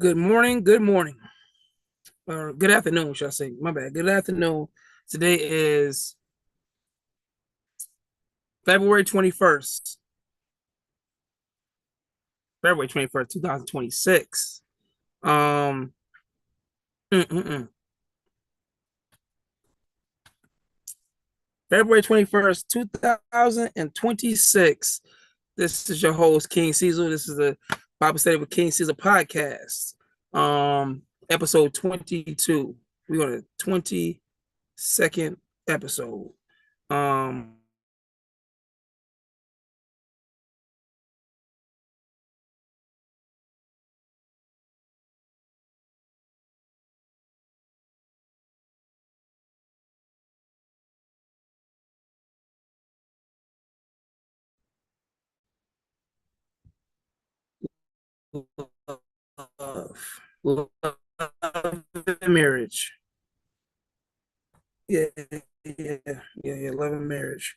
Good morning. Good morning. Or good afternoon, should I say? My bad. Good afternoon. Today is February 21st. February 21st, 2026. Um mm, mm, mm. February 21st, 2026. This is your host, KingCzol. This is the Bible Study with KingCzol podcast. Episode 22. We're on the 22nd episode. Love and marriage. Yeah, yeah. Love and marriage.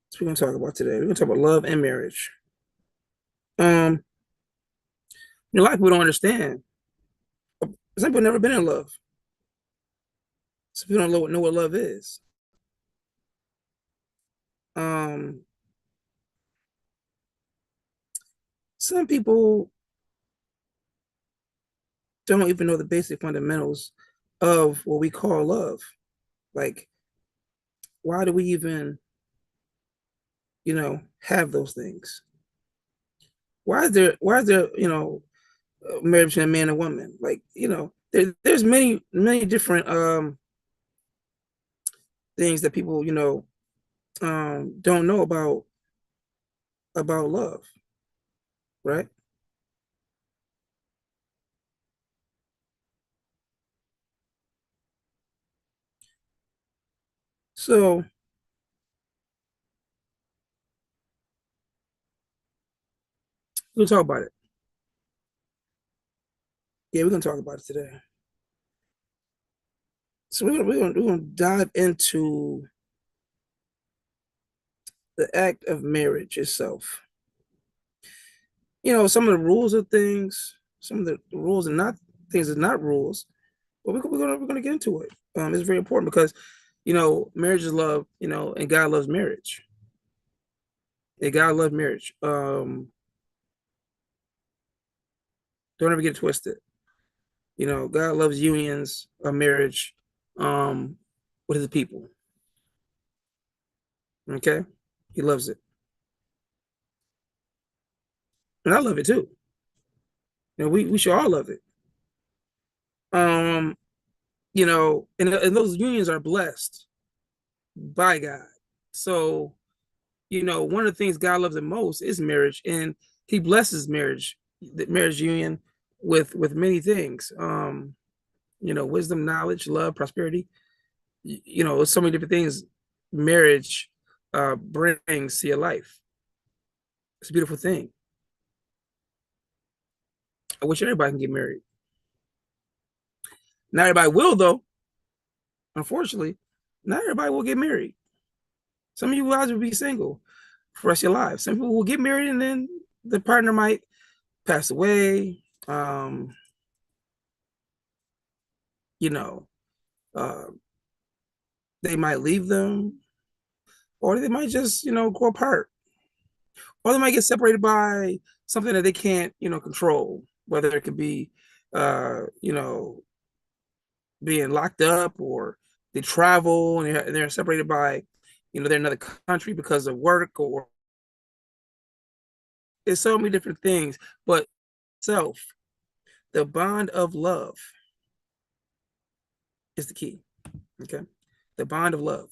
That's what we're gonna talk about today. We're gonna talk about love and marriage. Um, a lot of people don't understand. Some people never been in love. Some people don't know what love is. Um, some people don't even know the basic fundamentals of what we call love. Like, why do we even, have those things? Why is there, marriage between a man and woman? Like, there's many different things that people, don't know about love, right? So we'll talk about it. Yeah, we're gonna talk about it today. So we're gonna dive into the act of marriage itself. Some of the rules of things, some of the rules and not things are not rules, but we're gonna get into it. It's very important because marriage is love, and God loves marriage. And God loves marriage. Don't ever get it twisted. God loves unions of marriage with his people. Okay? He loves it. And I love it too. We should all love it. Um, and those unions are blessed by God. So, one of the things God loves the most is marriage, and he blesses marriage, the marriage union with many things. Wisdom, knowledge, love, prosperity. So many different things marriage brings to your life. It's a beautiful thing. I wish everybody can get married. Not everybody will, though. Unfortunately, not everybody will get married. Some of you guys will be single for the rest of your lives. Some people will get married and then the partner might pass away. you know, they might leave them, or they might just, grow apart, or they might get separated by something that they can't, control, whether it could be, being locked up, or they travel and they're separated by, they're in another country because of work, or it's so many different things. But self, the bond of love is the key. Okay. The bond of love.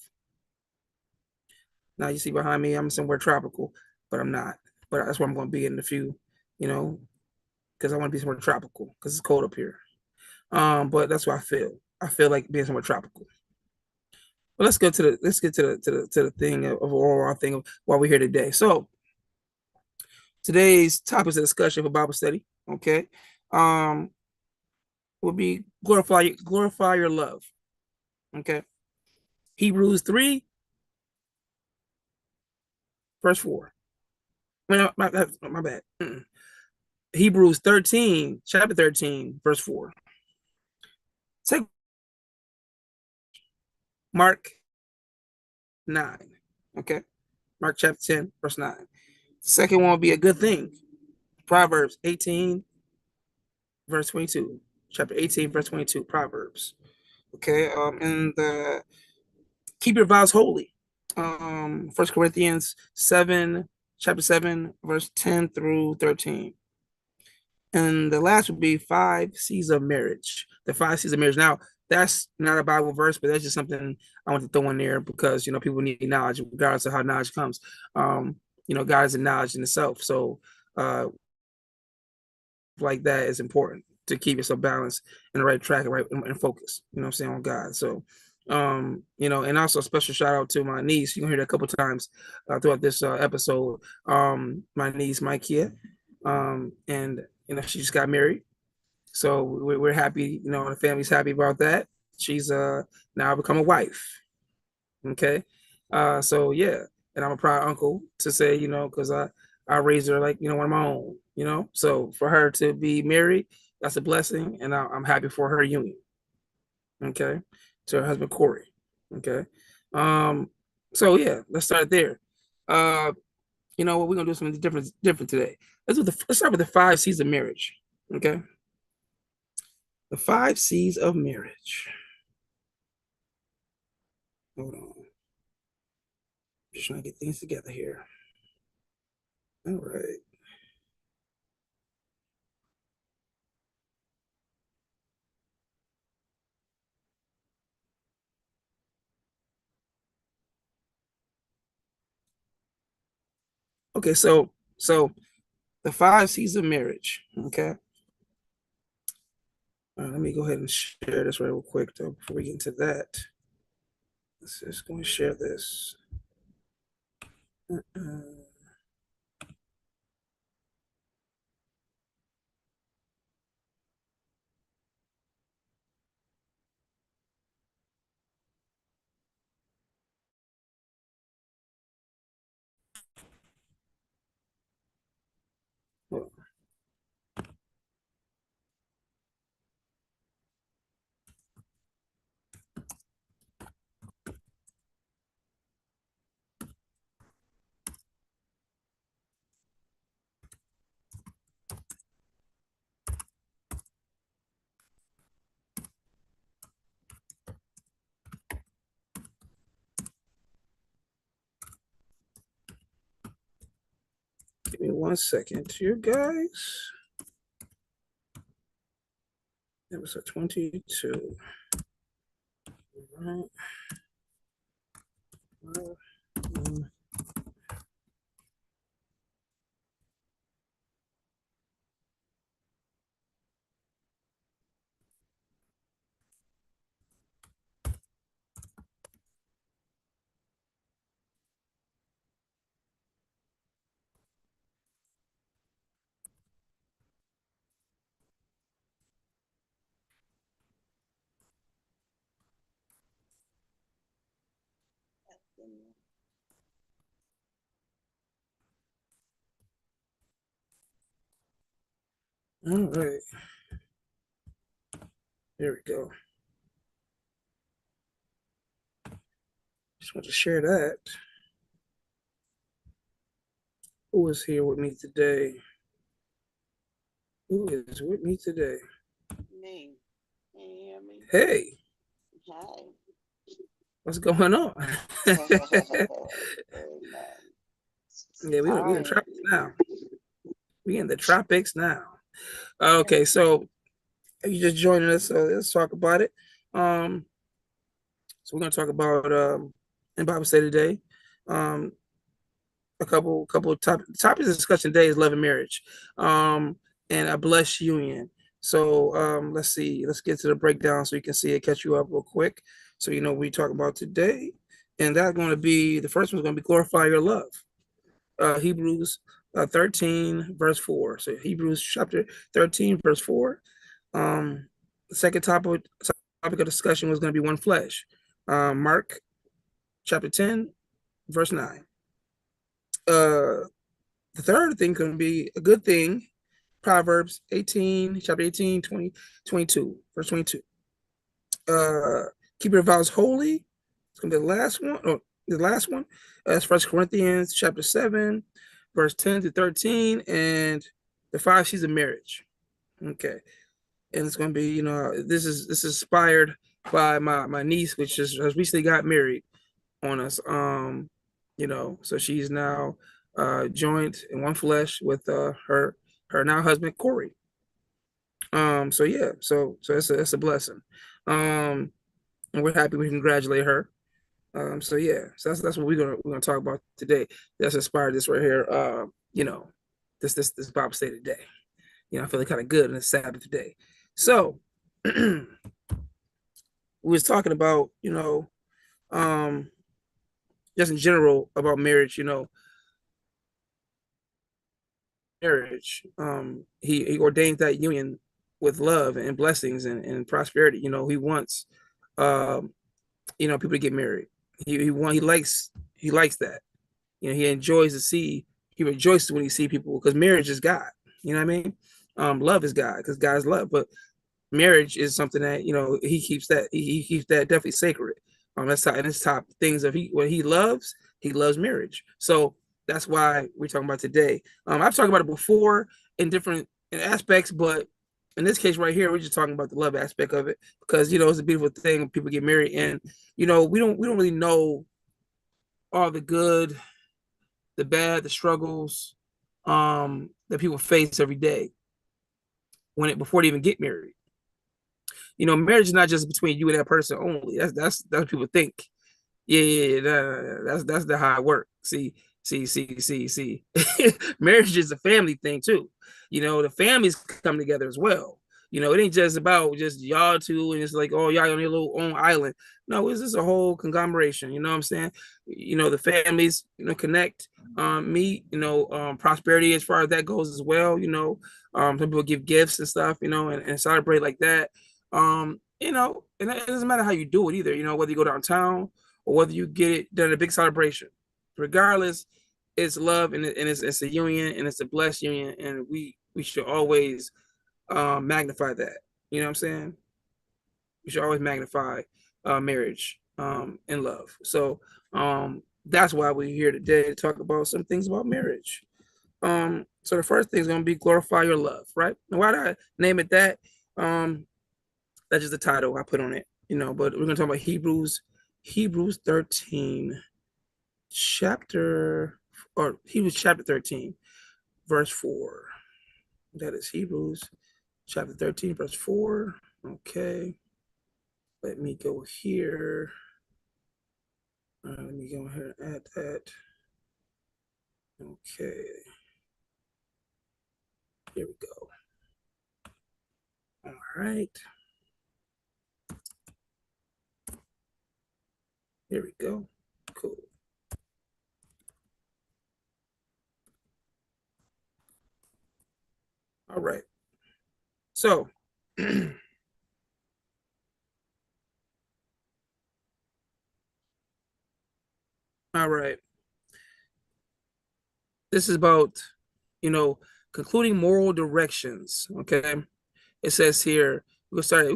Now you see behind me, I'm somewhere tropical, but I'm not. But that's where I'm going to be in a few, you know, because I want to be somewhere tropical because it's cold up here. But that's what I feel. I feel like being somewhere tropical. But let's get to the thing of overall thing of why we're here today. So today's topic is a discussion for Bible study. Okay. Um, will be glorify your love. Okay. Hebrews 3, verse 4. Well, my bad. Hebrews 13, chapter 13, verse 4. Take Mark 9. Okay. Mark chapter 10, verse 9. The second one will be a good thing. Proverbs 18, verse 22. Chapter 18, verse 22. Proverbs. Okay. And keep your vows holy. 1 Corinthians 7, chapter 7, verse 10 through 13. And the last would be 5 C's of marriage. The 5 C's of marriage. Now, that's not a Bible verse, but that's just something I want to throw in there because people need knowledge, regardless of how knowledge comes. God is a knowledge in itself. So like that is important to keep yourself balanced and the right track and right and focus, I'm saying, on God. So and also a special shout out to my niece. You're gonna hear that a couple times throughout this episode. My niece, Micah, and she just got married. So we're happy, the family's happy about that. She's now become a wife. Okay. So yeah, and I'm a proud uncle to say, because I raised her like, one of my own, So for her to be married, that's a blessing, and I'm happy for her union. Okay. To her husband Corey. Okay. Um, so yeah, let's start there. You know what, we're gonna do something different today. Let's start with the 5 C's of marriage. Okay. The 5 C's of marriage. Hold on. Just trying to get things together here. All right. Okay, so the 5 C's of marriage. Okay. Let me go ahead and share this right real quick though before we get into that. Let's just go and share this. Give me 1 second here, guys. Episode 22. All right. All right. There we go. Just want to share that. Who is here with me today? Who is with me today? Me. Can you hear me? Hey. Hi. What's going on? Yeah, we in the tropics now. We in the tropics now. Okay, so you just joining us, so let's talk about it. So we're gonna talk about in Bible study today. A couple topics of discussion today is love and marriage, and a blessed union. So let's see, let's get to the breakdown so you can see it, catch you up real quick, so you know what we talk about today. And that's going to be the first one's going to be glorify your love. Hebrews 13 verse 4. So Hebrews chapter 13 verse 4. The second topic of discussion was going to be one flesh. Mark chapter 10 verse 9. The third thing can be a good thing. Proverbs 18, chapter 18, 20, 22, verse 22. Keep your vows holy. It's gonna be the last one. Oh, the last one. That's 1 Corinthians chapter 7, verse 10 to 13, and the 5 C's of marriage. Okay. And it's gonna be, you know, this is inspired by my niece, which has recently got married on us. You know, so she's now joined in one flesh with her now husband Corey. So yeah, so it's a blessing. And we're happy, we congratulate her. So yeah, so that's what we're gonna talk about today. That's inspired this right here. You know, this Bible study today. You know, I'm feeling kind of good on this Sabbath day. So we was talking about, you know, just in general about marriage, you know, marriage. He ordained that union with love and blessings and prosperity. You know, he wants you know, people to get married. He likes that. You know, he enjoys to see, he rejoices when he see people, because marriage is God. You know what I mean? Love is God, because God is love. But marriage is something that, you know, he keeps that, he keeps that definitely sacred. That's top, and it's top things of what he loves marriage. So that's why we're talking about today. I've talked about it before in different aspects, but in this case right here, we're just talking about the love aspect of it, because, you know, it's a beautiful thing when people get married, and, you know, we don't really know all the good, the bad, the struggles that people face every day before they even get married. You know, marriage is not just between you and that person only. That's what people think. Yeah, that's the how it works. See. Marriage is a family thing too. You know, the families come together as well. You know, it ain't just about just y'all two and it's like, oh, y'all on your little own island. No, it's just a whole conglomeration. You know what I'm saying? You know, the families, you know, connect, meet, you know, prosperity as far as that goes as well. You know, some people give gifts and stuff, you know, and celebrate like that. You know, and it doesn't matter how you do it either. You know, whether you go downtown or whether you get it done a big celebration. Regardless, it's love, and it's a union, and it's a blessed union, and we should always magnify that. You know what I'm saying? We should always magnify marriage and love. So that's why we're here today to talk about some things about marriage. So the first thing is going to be glorify your love, right? And why did I name it that? That's just the title I put on it, you know. But we're going to talk about Hebrews 13 chapter, or Hebrews chapter 13 verse 4. That is Hebrews chapter 13 verse 4. Okay, let me go here. Let me go ahead and add that. Okay, here we go. All right, here we go. Cool. All right. So, all right. This is about, you know, concluding moral directions. Okay. It says here, we're gonna go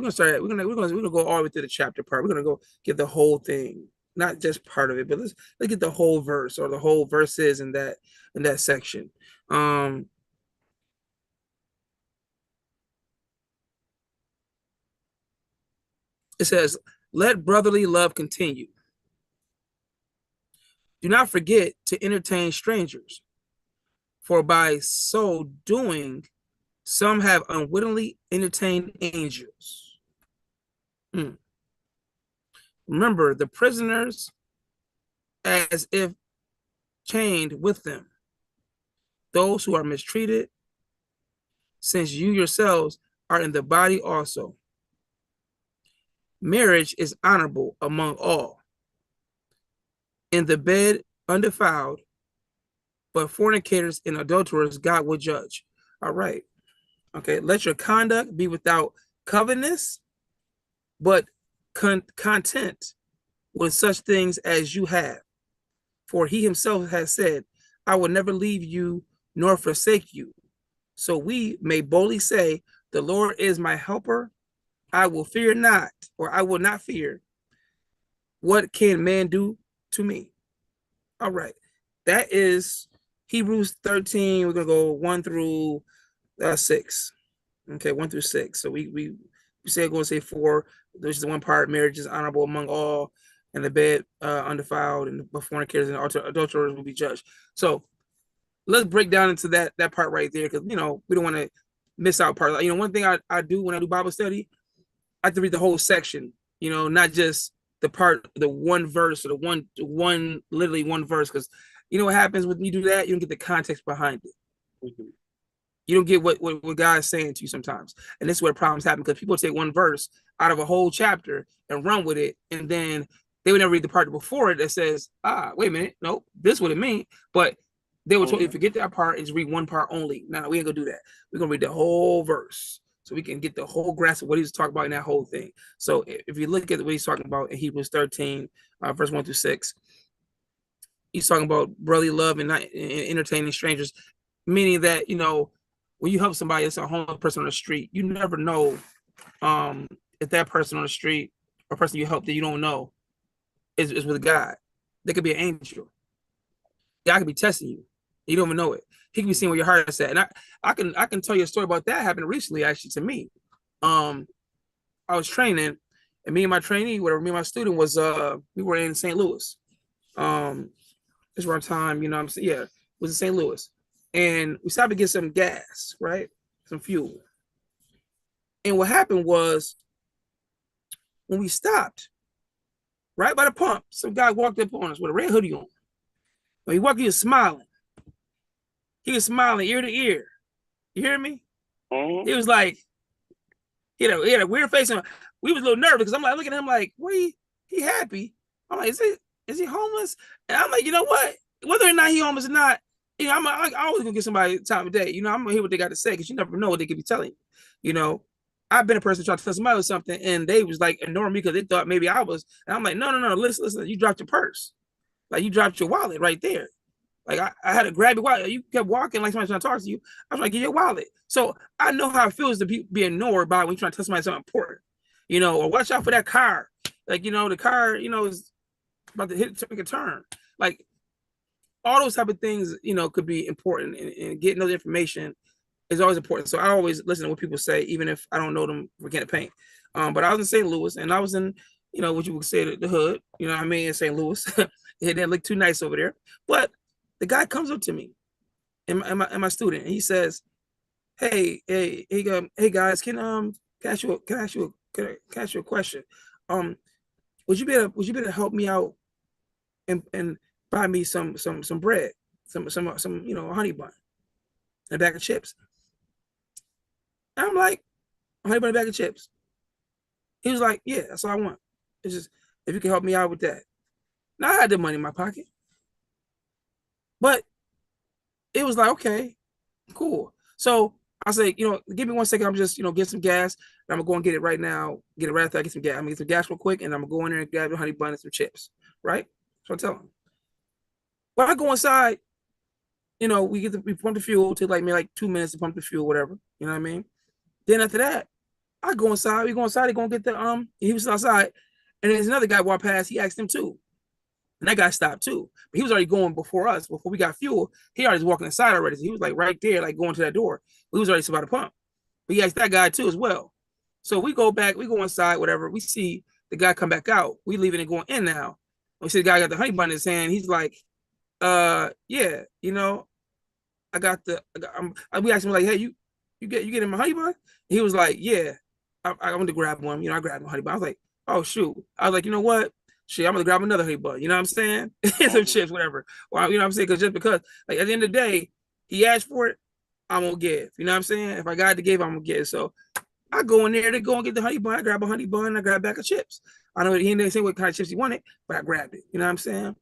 all the way through the chapter part. We're gonna go get the whole thing. not just part of it, but let's get the whole verse or the whole verses in that section. It says, "Let brotherly love continue. Do not forget to entertain strangers, for by so doing, some have unwittingly entertained angels." Remember the prisoners as if chained with them, those who are mistreated, since you yourselves are in the body also. Marriage is honorable among all. In the bed undefiled, but fornicators and adulterers God will judge. All right. Okay. Let your conduct be without covetousness, but content with such things as you have. For he himself has said, I will never leave you nor forsake you. So we may boldly say, the Lord is my helper. I will fear not, or I will not fear. What can man do to me? All right. That is Hebrews 13. We're going to go 1 through 6. Okay, 1 through 6. So we say, going to say 4, which is the one part, marriage is honorable among all, and the bed undefiled, and the fornicators and adulterers will be judged. So let's break down into that part right there, because, we don't want to miss out part. One thing I do when I do Bible study, I have to read the whole section, not just the part, the one verse, or the one literally one verse, because what happens when you do that? You don't get the context behind it. Mm-hmm. You don't get what God is saying to you sometimes. And this is where problems happen, because people take one verse out of a whole chapter and run with it, and then they would never read the part before it that says, wait a minute, nope, this is what it means. But they would totally forget that part and just read one part only. No, we ain't gonna do that. We're gonna read the whole verse so we can get the whole grasp of what he's talking about in that whole thing. So if you look at what he's talking about in Hebrews 13, verse 1 through 6, he's talking about brotherly love and not entertaining strangers, meaning that, when you help somebody that's a homeless person on the street, you never know if that person on the street or person you help that you don't know is with God. They could be an angel. God could be testing you. You don't even know it. He can be seeing where your heart is at. And I can tell you a story about that happened recently, actually, to me. I was training, and me and my trainee, whatever, me and my student was we were in St. Louis. This was our time, I'm saying, yeah, it was in St. Louis. And we stopped to get some gas, right? Some fuel. And what happened was, when we stopped, right by the pump, some guy walked up on us with a red hoodie on. When he walked, he was smiling. He was smiling ear to ear. You hear me? Mm-hmm. He was like, he had a weird face on. We was a little nervous, because I'm like, looking at him like, what? He happy. I'm like, is he homeless? And I'm like, you know what? Whether or not he homeless or not, I'm always gonna give somebody time of day. I'm gonna hear what they got to say, because you never know what they could be telling you. I've been a person trying to tell somebody something, and they was like ignoring me because they thought maybe I was. And I'm like, no, listen, you dropped your purse, like you dropped your wallet right there. Like I had to grab your wallet. You kept walking like somebody's trying to talk to you. I was trying to get your wallet. So I know how it feels to be ignored by when you're trying to tell somebody something important, or watch out for that car. Like, the car, is about to make a turn. Like, all those type of things, could be important, and getting those information is always important. So I always listen to what people say, even if I don't know them for can of paint. But I was in St. Louis, and I was in, what you would say, the hood, what I mean, in St. Louis. It didn't look too nice over there. But the guy comes up to me and my student, and he says, hey guys, can I ask you a question? Would you be able to help me out and buy me some bread, some honey bun and a bag of chips? And I'm like, honey bun and a bag of chips. He was like, yeah, that's all I want. It's just, if you can help me out with that. Now, I had the money in my pocket, but it was like, okay, cool. So I say, give me 1 second. I'm just, get some gas. And I'm gonna go and get it right now. Get it right after I get some gas. I'm gonna get some gas real quick, and I'm gonna go in there and grab a honey bun and some chips. Right? So I tell him. When I go inside, we pump the fuel. Take maybe 2 minutes to pump the fuel, whatever. You know what I mean? Then after that, I go inside. We go inside. They go and get the he was outside, and there's another guy walk past. He asked him too. And that guy stopped too. But he was already going before us. Before we got fuel, he already was walking inside already. So he was like right there, like going to that door. We was already about to pump. But he asked that guy too as well. So we go back, we go inside, whatever. We see the guy come back out. We leaving and going in now. We see the guy got the honey bun in his hand. He's like, yeah, you know, we asked him like, hey, you getting my honey bun? He was like, yeah, I want to grab one. You know, I grabbed my honey bun. I was like, oh shoot. I was like, you know what? Shit, I'm gonna grab another honey bun. You know what I'm saying? Some chips, whatever. Well, you know what I'm saying? Because just because, like, at the end of the day, he asked for it, I'm gonna give. You know what I'm saying? If I got to give, I'm gonna give. So I go in there to go and get the honey bun. I grab a honey bun. I grab a bag of chips. I know he didn't say what kind of chips he wanted, but I grabbed it. You know what I'm saying?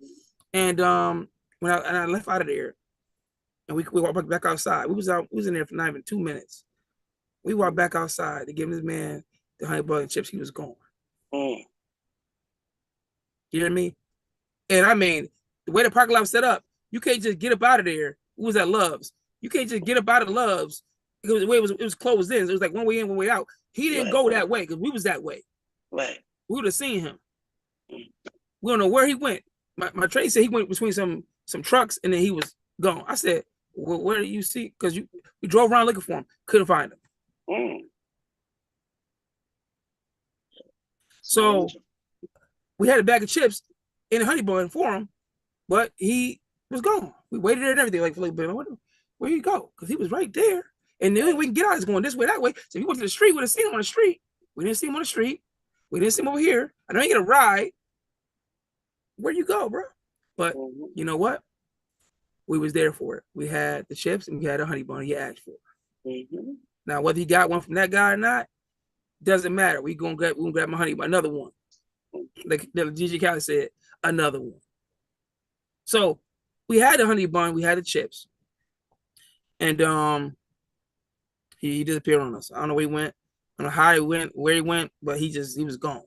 And when I left out of there, and we walked back outside. We was in there for not even 2 minutes. We walked back outside to give this man the honey bun and chips. He was gone. You hear me? And I mean, the way the parking lot was set up, you can't just get up out of there. Who was at Love's? You can't just get up out of Love's because the way it was closed in. It was like one way in, one way out. He didn't go that way because we was that way. Right. We would have seen him. We don't know where he went. My trade said he went between some trucks and then he was gone. I said, well, where do you see? Because we drove around looking for him, couldn't find him. So we had a bag of chips in a honey bun for him, but he was gone. We waited there and everything, like where he go? Because he was right there. And the only way we can get out is going this way, that way. So if we went to the street, we would have seen him on the street. We didn't see him on the street. We didn't see him over here. I know he get a ride. Where you go, bro? But you know what? We was there for it. We had the chips and we had a honey bun he asked for. Now, whether he got one from that guy or not, doesn't matter. We gonna grab my honey bun, another one. Like the DJ Khaled said, another one. So we had the honey bun, we had the chips, and he disappeared on us. I don't know where he went. I don't know how he went, where he went, but he was gone.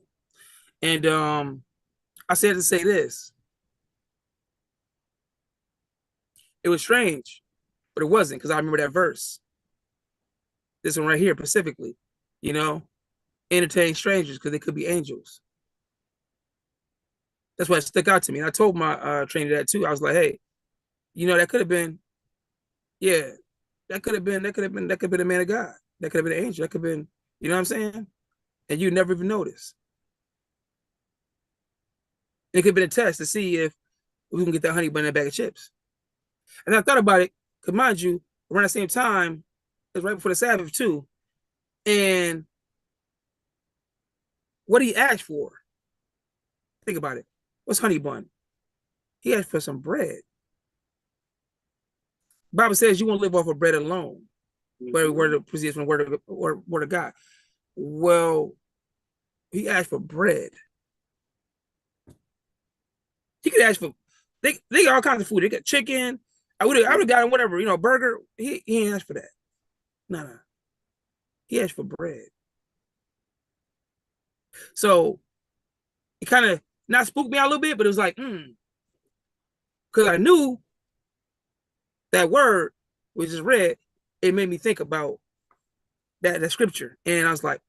And I said to say this. It was strange, but it wasn't, because I remember that verse. This one right here, specifically, you know, entertain strangers because they could be angels. That's why it stuck out to me. And I told my trainer that too. I was like, hey, you know, that could have been, yeah, that could have been a man of God. That could have been an angel. That could have been, you know what I'm saying? And you never even noticed. It could have been a test to see if we can get that honey bun in a bag of chips. And I thought about it, because mind you, around the same time, it was right before the Sabbath too. And what he asked for, think about it. What's honey bun? He asked for some bread. The Bible says you won't live off of bread alone. Word of proceeds from the word of God. Well, he asked for bread. He could ask for they got all kinds of food. They got chicken. I would have got him whatever, you know, burger. He ain't asked for that. No. He asked for bread. So it kind of not spooked me out a little bit, but it was like, because I knew that word we just read, it made me think about that scripture. And I was like,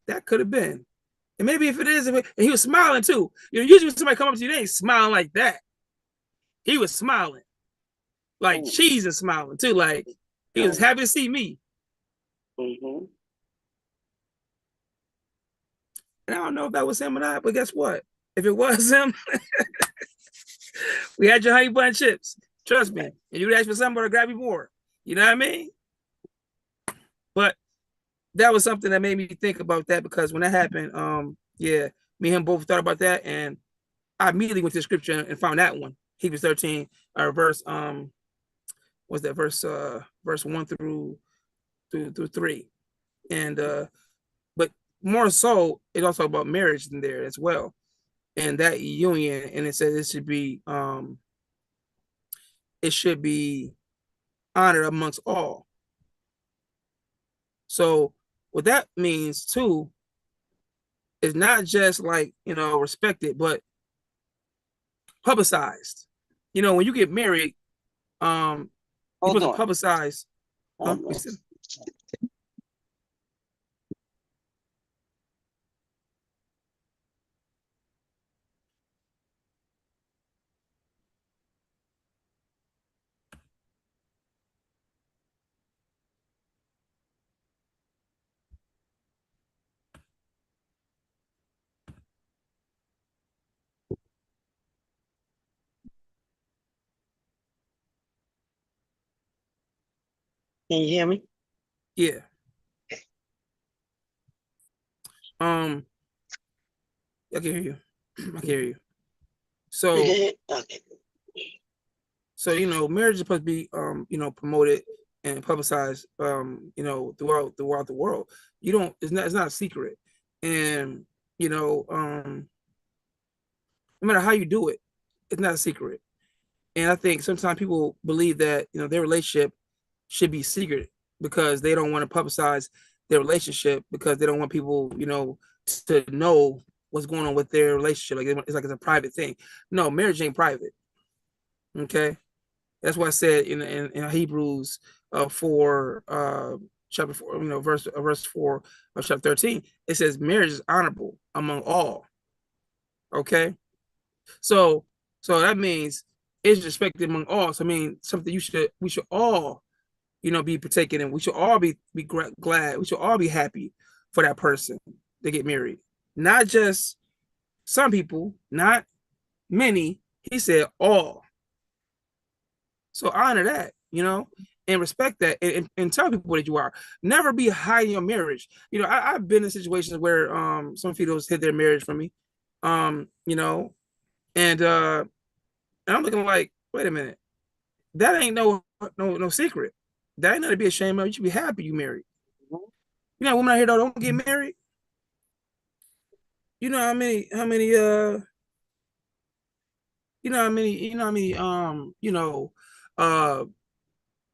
that could have been. And maybe if it is, and he was smiling too. You know, usually when somebody come up to you, they ain't smiling like that. He was smiling. Like cheese and smiling too. Like he was happy to see me. And I don't know if that was him or not, but guess what? If it was him, we had your honey bun chips. Trust me. And you would ask for somebody to grab you more. You know what I mean? But that was something that made me think about that, because when that happened, yeah, me and him both thought about that, and I immediately went to the scripture and found that one. Hebrews 13, verse what's that verse? Verse 1 through 3. And but more so, it also about marriage in there as well. And that union, and it says it should be honored amongst all. So what that means too is not just like, you know, respected, but publicized. You know, when you get married, you're supposed to publicize. Can you hear me? Yeah. I can hear you. I can hear you. So, Okay. so marriage is supposed to be promoted and publicized throughout the world. It's not a secret. And no matter how you do it, it's not a secret. And I think sometimes people believe that their relationship should be secret because they don't want to publicize their relationship because they don't want people to know what's going on with their relationship. Like it's a private thing. No, marriage ain't private. Okay, that's why I said in Hebrews 4 chapter 4 verse 4 of chapter 13, it says marriage is honorable among all. Okay, so that means it's respected among all. So I mean something we should all be partaking in. We should all be glad. We should all be happy for that person to get married. Not just some people, not many. He said all. So honor that, and respect that, and tell people that you are. Never be hiding your marriage. I've been in situations where some females hid their marriage from me, and I'm looking like, wait a minute, that ain't no secret. That ain't nothing to be ashamed of. You should be happy you married. Women out here don't get married. You know how many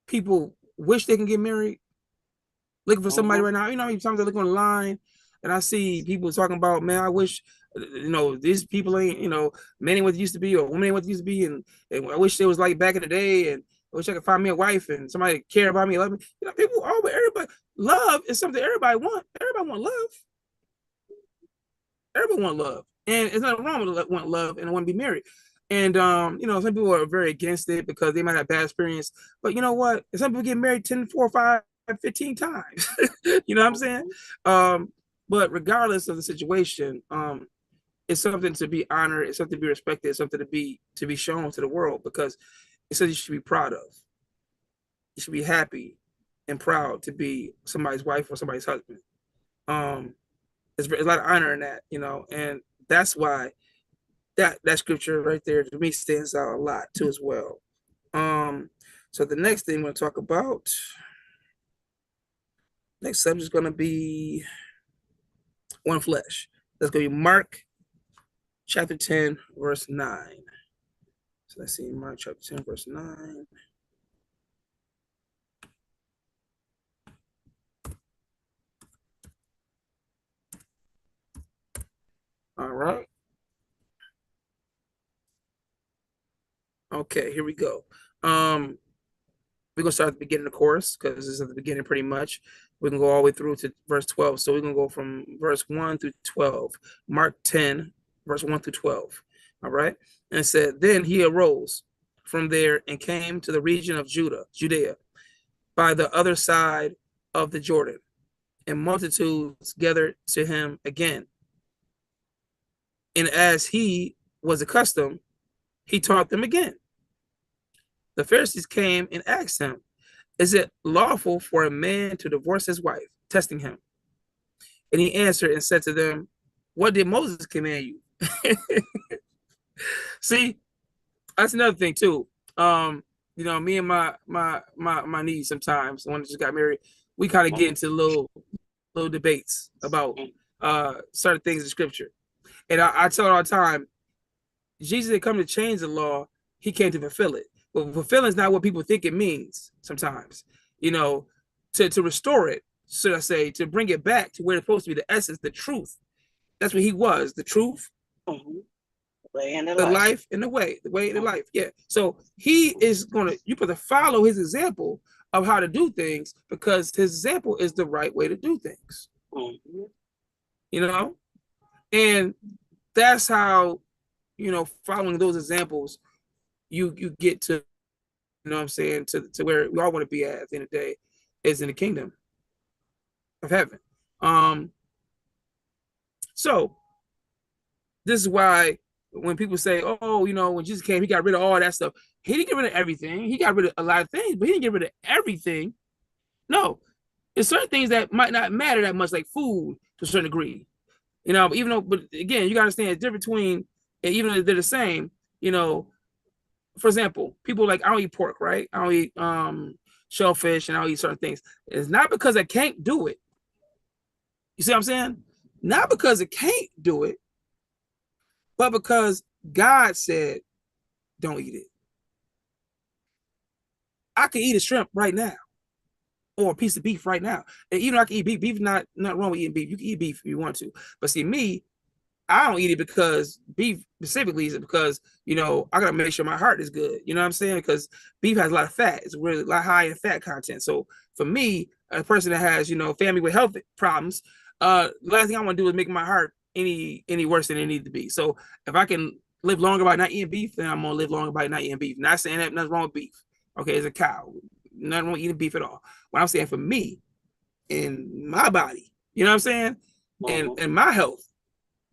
people wish they can get married, looking for somebody right now. How many times I look online and I see people talking about, man, I wish these people ain't men ain't what they used to be, or women ain't what they used to be, and I wish it was like back in the day, and I wish I could find me a wife and somebody care about me, love me. People always, everybody, love is something everybody want. Everybody want love. Everyone want love, and it's nothing wrong with want love and want to be married. And some people are very against it because they might have bad experience. But you know what? Some people get married 10, 4, 5, 15 times. You know what I'm saying? But regardless of the situation, it's something to be honored. It's something to be respected. It's something to be shown to the world because it's something you should be proud of. You should be happy and proud to be somebody's wife or somebody's husband. There's a lot of honor in that, and that's why that scripture right there to me stands out a lot too as well. So the next thing we're going to talk about, next subject is going to be one flesh. That's going to be Mark chapter 10 verse 9. So let's see, Mark chapter 10 verse 9. All right. Okay, here we go. We're gonna start at the beginning of the course because this is at the beginning pretty much. We can go all the way through to verse 12. So we're gonna go from verse 1 through 12. Mark 10, verse 1 through 12. All right. And it said, then he arose from there and came to the region of Judea, by the other side of the Jordan, and multitudes gathered to him again. And as he was accustomed, he taught them again. The Pharisees came and asked him, is it lawful for a man to divorce his wife? Testing him. And he answered and said to them, what did Moses command you? See, that's another thing too. Me and my niece sometimes, the one that just got married, we kind of get into little debates about certain things in scripture. And I tell her all the time, Jesus didn't come to change the law, he came to fulfill it. But fulfilling is not what people think it means sometimes. To restore it, should I say, to bring it back to where it's supposed to be, the essence, the truth. That's what he was, the truth, way and the life, and the way and the life. Yeah. So he is you put to follow his example of how to do things because his example is the right way to do things. And that's how, following those examples, you get to, what I'm saying, to where we all want to be at the end of the day, is in the kingdom of heaven. So this is why when people say, oh, when Jesus came, he got rid of all that stuff. He didn't get rid of everything. He got rid of a lot of things, but he didn't get rid of everything. No, it's certain things that might not matter that much, like food to a certain degree. You know, even though, but again, you gotta understand the difference between, even if they're the same, you know, for example, people like, I don't eat pork, right? I don't eat shellfish, and I don't eat certain things. It's not because I can't do it. You see what I'm saying? Not because I can't do it, but because God said don't eat it. I can eat a shrimp right now, or a piece of beef right now. And even though I can eat beef, beef not wrong with eating beef. You can eat beef if you want to. But see, me, I don't eat it because beef specifically is because, you know, I gotta make sure my heart is good. You know what I'm saying? Because beef has a lot of fat. It's really a lot high in fat content. So for me, a person that has, you know, family with health problems, the last thing I want to do is make my heart any worse than it needs to be. So if I can live longer by not eating beef, then I'm gonna live longer by not eating beef. Not saying that nothing's wrong with beef. Okay, it's a cow. Nothing wrong with eating beef at all. What I'm saying, for me, in my body, you know what I'm saying? And my health,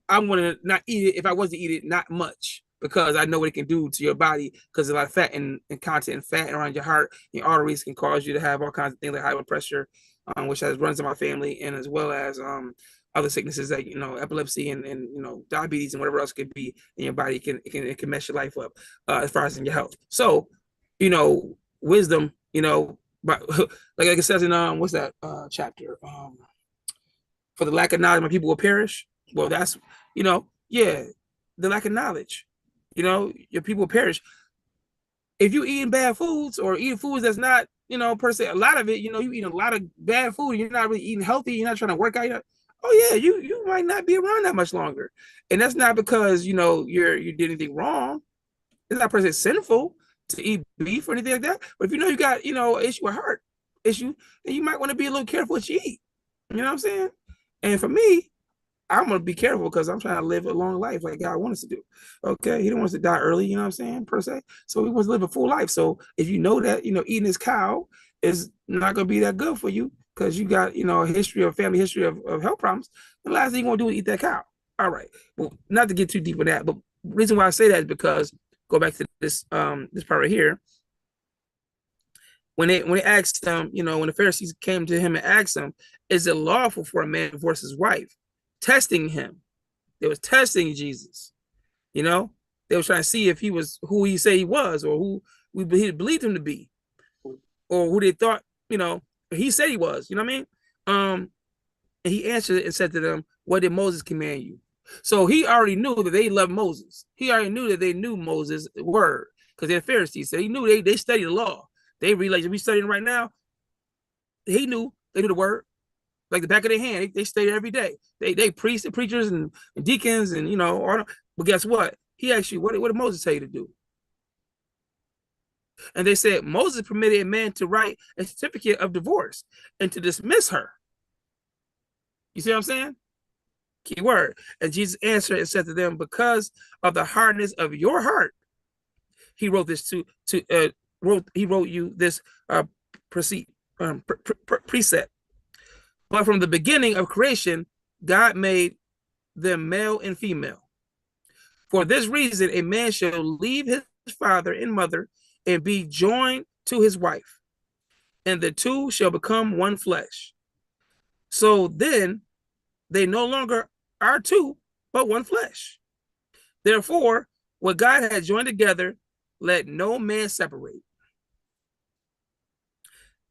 I'm gonna not eat it. If I was to eat it, not much, because I know what it can do to your body, because a lot of fat and content and fat around your heart, your arteries, can cause you to have all kinds of things like high blood pressure, which has runs in my family, and as well as other sicknesses like, you know, epilepsy and you know, diabetes and whatever else could be in your body. It can mess your life up as far as in your health. So, you know, wisdom, you know, but like it says in what's that chapter? For the lack of knowledge, my people will perish. Well, that's, you know, yeah, the lack of knowledge. You know, your people will perish. If you eating bad foods or eating foods that's not, you know, per se, a lot of it, you know, you eating a lot of bad food, you're not really eating healthy, you're not trying to work out. Oh yeah, you might not be around that much longer. And that's not because, you know, you did anything wrong. It's not per se sinful to eat beef or anything like that. But if you know you got, you know, an issue with heart issue, then you might want to be a little careful what you eat. You know what I'm saying? And for me, I'm gonna be careful because I'm trying to live a long life like God wants us to do. Okay, He don't want us to die early. You know what I'm saying, per se. So He wants to live a full life. So if you know that, you know, eating this cow is not gonna be that good for you because you got, you know, a history of family history of health problems, the last thing you're gonna do is eat that cow. All right. Well, not to get too deep in that, but the reason why I say that is because, go back to this this part right here. When they asked him, you know, when the Pharisees came to him and asked him, is it lawful for a man to divorce his wife? Testing him. They was testing Jesus. You know, they were trying to see if he was who he said he was, or who he believed him to be, or who they thought, you know, he said he was. You know what I mean? And he answered and said to them, "What did Moses command you?" So he already knew that they loved Moses. He already knew that they knew Moses' word because they're Pharisees. So he knew they studied the law. They read like we studying right now. He knew they knew the word like the back of their hand. They study every day. They priests and preachers and deacons and, you know, all. But guess what? He asked you, what did Moses tell you to do? And they said Moses permitted a man to write a certificate of divorce and to dismiss her. You see what I'm saying? Key word. And Jesus answered and said to them, because of the hardness of your heart, he wrote this he wrote you this precept. But from the beginning of creation, God made them male and female. For this reason, a man shall leave his father and mother and be joined to his wife, and the two shall become one flesh. So then they no longer are two, but one flesh. Therefore, what God had joined together, let no man separate.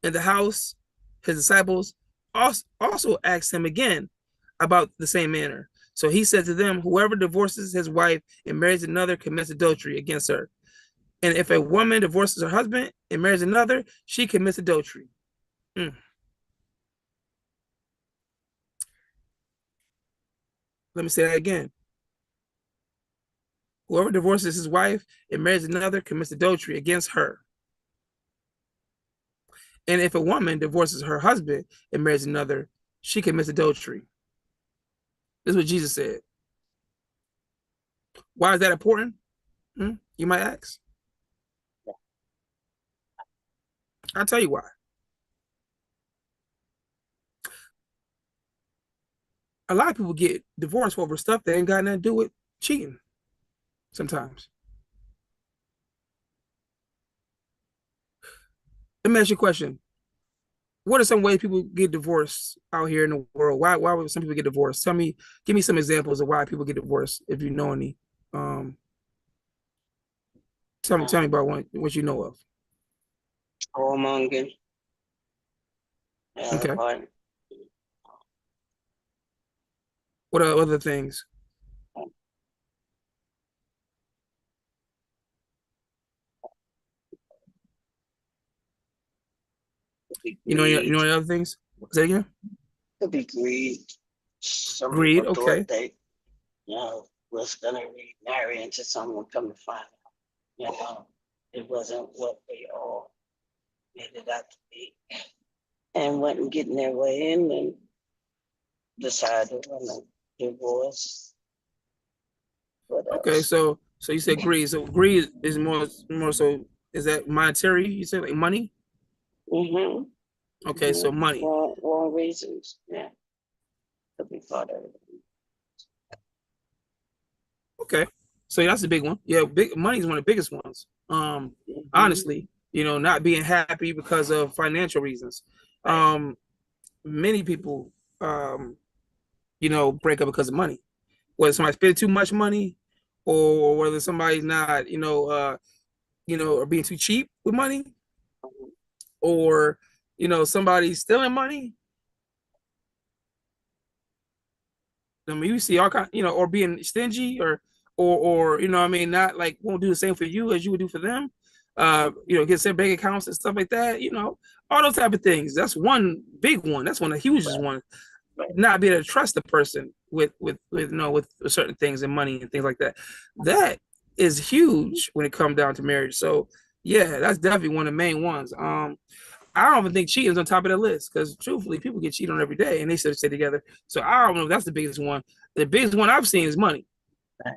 In the house, his disciples also asked him again about the same manner. So he said to them, whoever divorces his wife and marries another commits adultery against her. And if a woman divorces her husband and marries another, she commits adultery. Let me say that again. Whoever divorces his wife and marries another commits adultery against her. And if a woman divorces her husband and marries another, she commits adultery. This is what Jesus said. Why is that important? You might ask. I'll tell you why. A lot of people get divorced over stuff that ain't got nothing to do with cheating sometimes. Let me ask you a question. what are some ways people get divorced out here in the world? Why would some people get divorced? Give me some examples of why people get divorced, if you know any. Tell me about what you know of. Whoremongering. Okay. Part. What are other things? You know any other things? Say again? Could be greed. Some Greed, people okay. thought they, was gonna remarry into someone, come to find out, it wasn't what they all made it out to be. And went and getting their way in and decided on a divorce. Okay, so you said greed. So greed is more so, is that monetary? You said like money? Mm-hmm. Okay, so money. Wrong reasons. Yeah. Could be part of it. Okay. So that's a big one. Yeah, big money is one of the biggest ones. Honestly, not being happy because of financial reasons. Many people break up because of money. Whether somebody spending too much money, or whether somebody's not, or being too cheap with money, or somebody's stealing money. I mean, you see all kind, or being stingy, or not like won't do the same for you as you would do for them. Get their bank accounts and stuff like that. All those type of things. That's one big one. That's one of the hugest one. Not being able to trust the person with certain things and money and things like that. That is huge when it comes down to marriage. So yeah, that's definitely one of the main ones. I don't even think cheating is on top of the list, because truthfully, people get cheated on every day and they still stay together. So I don't know if that's the biggest one. The biggest one I've seen is money,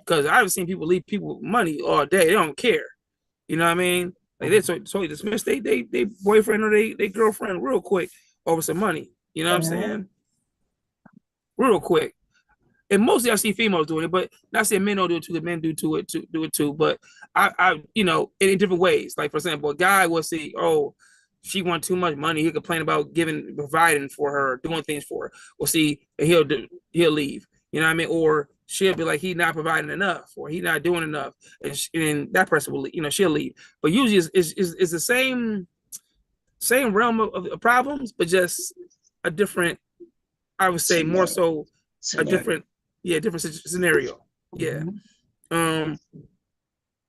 because I've seen people leave people money all day. They don't care. You know what I mean? Like they totally dismiss they boyfriend or they girlfriend real quick over some money. You know what I'm saying? Real quick. And mostly I see females doing it, but not saying men don't do it too. The men do it too. But I in different ways. Like for example, a guy will see, oh, she wants too much money. He'll complain about providing for her, doing things for her. We'll see, and he'll leave. You know what I mean? Or she'll be like, he's not providing enough, or he's not doing enough, and that person will, she'll leave. But usually it's the same realm of problems, but just a different. I would say more so a different scenario. Yeah. And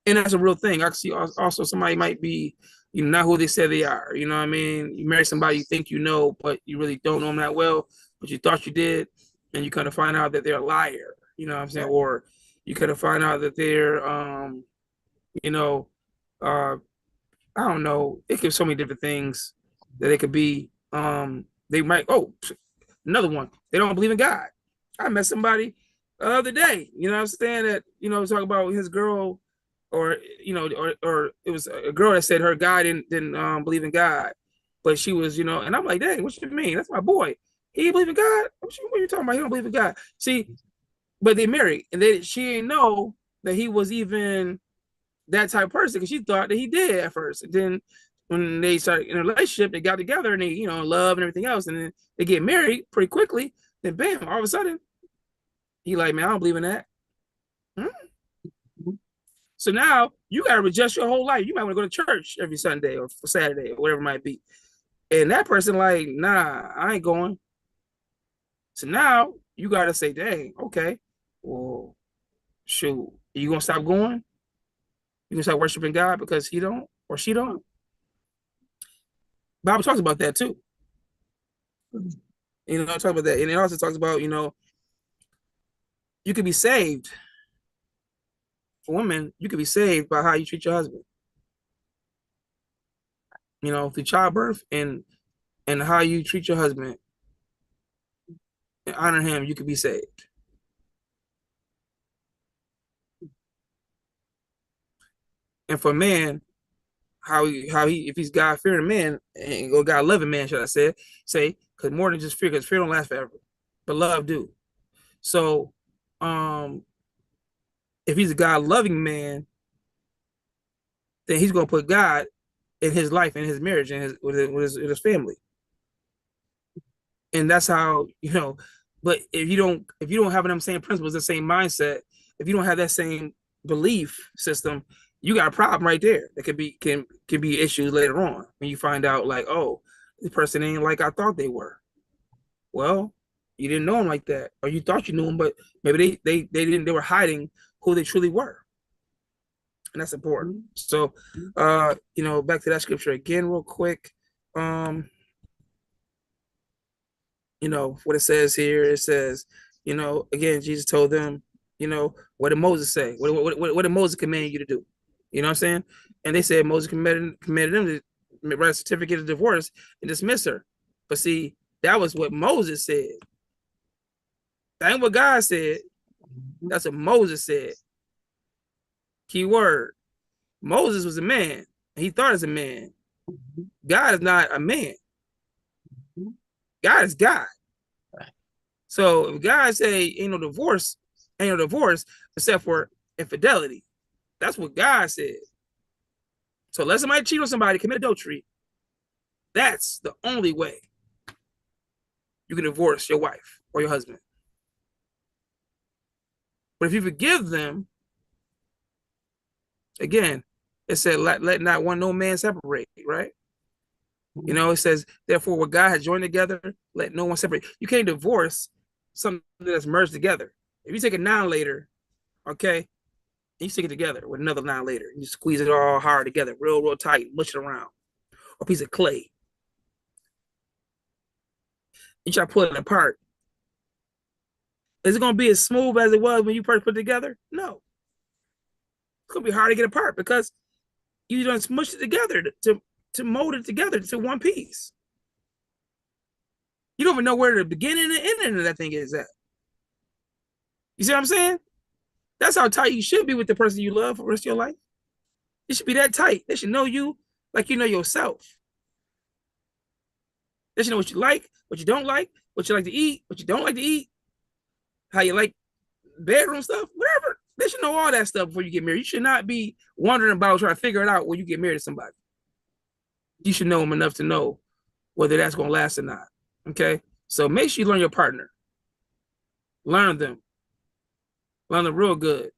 that's a real thing. Actually, also somebody might be, not who they say they are. You know what I mean? You marry somebody you think you know, but you really don't know them that well, but you thought you did, and you kind of find out that they're a liar. You know what I'm saying? Or you kind of find out that they're, I don't know. It could be so many different things that it could be. They might. Oh, another one. They don't believe in God. I met somebody the other day. You know what I'm saying? That talking about his girl, or or it was a girl that said her guy didn't believe in God, but she was, and I'm like, dang, what you mean? That's my boy. He believe in God? What you talking about? He don't believe in God. See, but they married, and she didn't know that he was even that type of person, because she thought that he did at first. And then when they started in a relationship, they got together and they, love and everything else, and then they get married pretty quickly. Then bam, all of a sudden, he like, man, I don't believe in that. So now you got to adjust your whole life. You might want to go to church every Sunday or Saturday or whatever it might be. And that person like, nah, I ain't going. So now you got to say, dang, okay, well, shoot, you going to stop going? You can start worshiping God because he don't or she don't. Bible talks about that too. Talk about that, and it also talks about you could be saved. For women, you could be saved by how you treat your husband. Through childbirth and how you treat your husband and honor him, you could be saved. And for man, how he if he's God fearing man or God loving man, should I say, because more than just fear, because fear don't last forever, but love do. So, if he's a God loving man, then he's gonna put God in his life, in his marriage, and with his family. And that's how, but if you don't have them same principles, the same mindset, if you don't have that same belief system, you got a problem right there. That can be issues later on when you find out, like, oh, this person ain't like I thought they were. Well, you didn't know them like that, or you thought you knew them, but maybe they didn't. They were hiding who they truly were, and that's important. So, back to that scripture again, real quick. What it says here. It says, again, Jesus told them, what did Moses say? What did Moses command you to do? You know what I'm saying? And they said Moses commanded them to write a certificate of divorce and dismiss her. But see, that was what Moses said. That ain't what God said. That's what Moses said. Key word. Moses was a man. And he thought as a man. God is not a man. God is God. So if God say ain't no divorce except for infidelity. That's what God said. So let somebody cheat on somebody, commit adultery. That's the only way you can divorce your wife or your husband. But if you forgive them, again, it said, let not no man separate, right? It says, therefore, what God has joined together, let no one separate. You can't divorce something that's merged together. If you take a noun later, okay, and you stick it together with another noun later, and you squeeze it all hard together, real tight, mush it around, or a piece of clay. You try to pull it apart. Is it going to be as smooth as it was when you first put it together? No. It's going to be hard to get apart because you don't smush it together to mold it together to one piece. You don't even know where the beginning and the ending of that thing is at. You see what I'm saying? That's how tight you should be with the person you love for the rest of your life. It should be that tight. They should know you like you know yourself. They should know what you like, what you don't like, what you like to eat, what you don't like to eat, how you like bedroom stuff, whatever. They should know all that stuff before you get married. You should not be wondering about trying to figure it out when you get married to somebody. You should know them enough to know whether that's going to last or not. Okay? So make sure you learn your partner. Learn them. Learn them real good.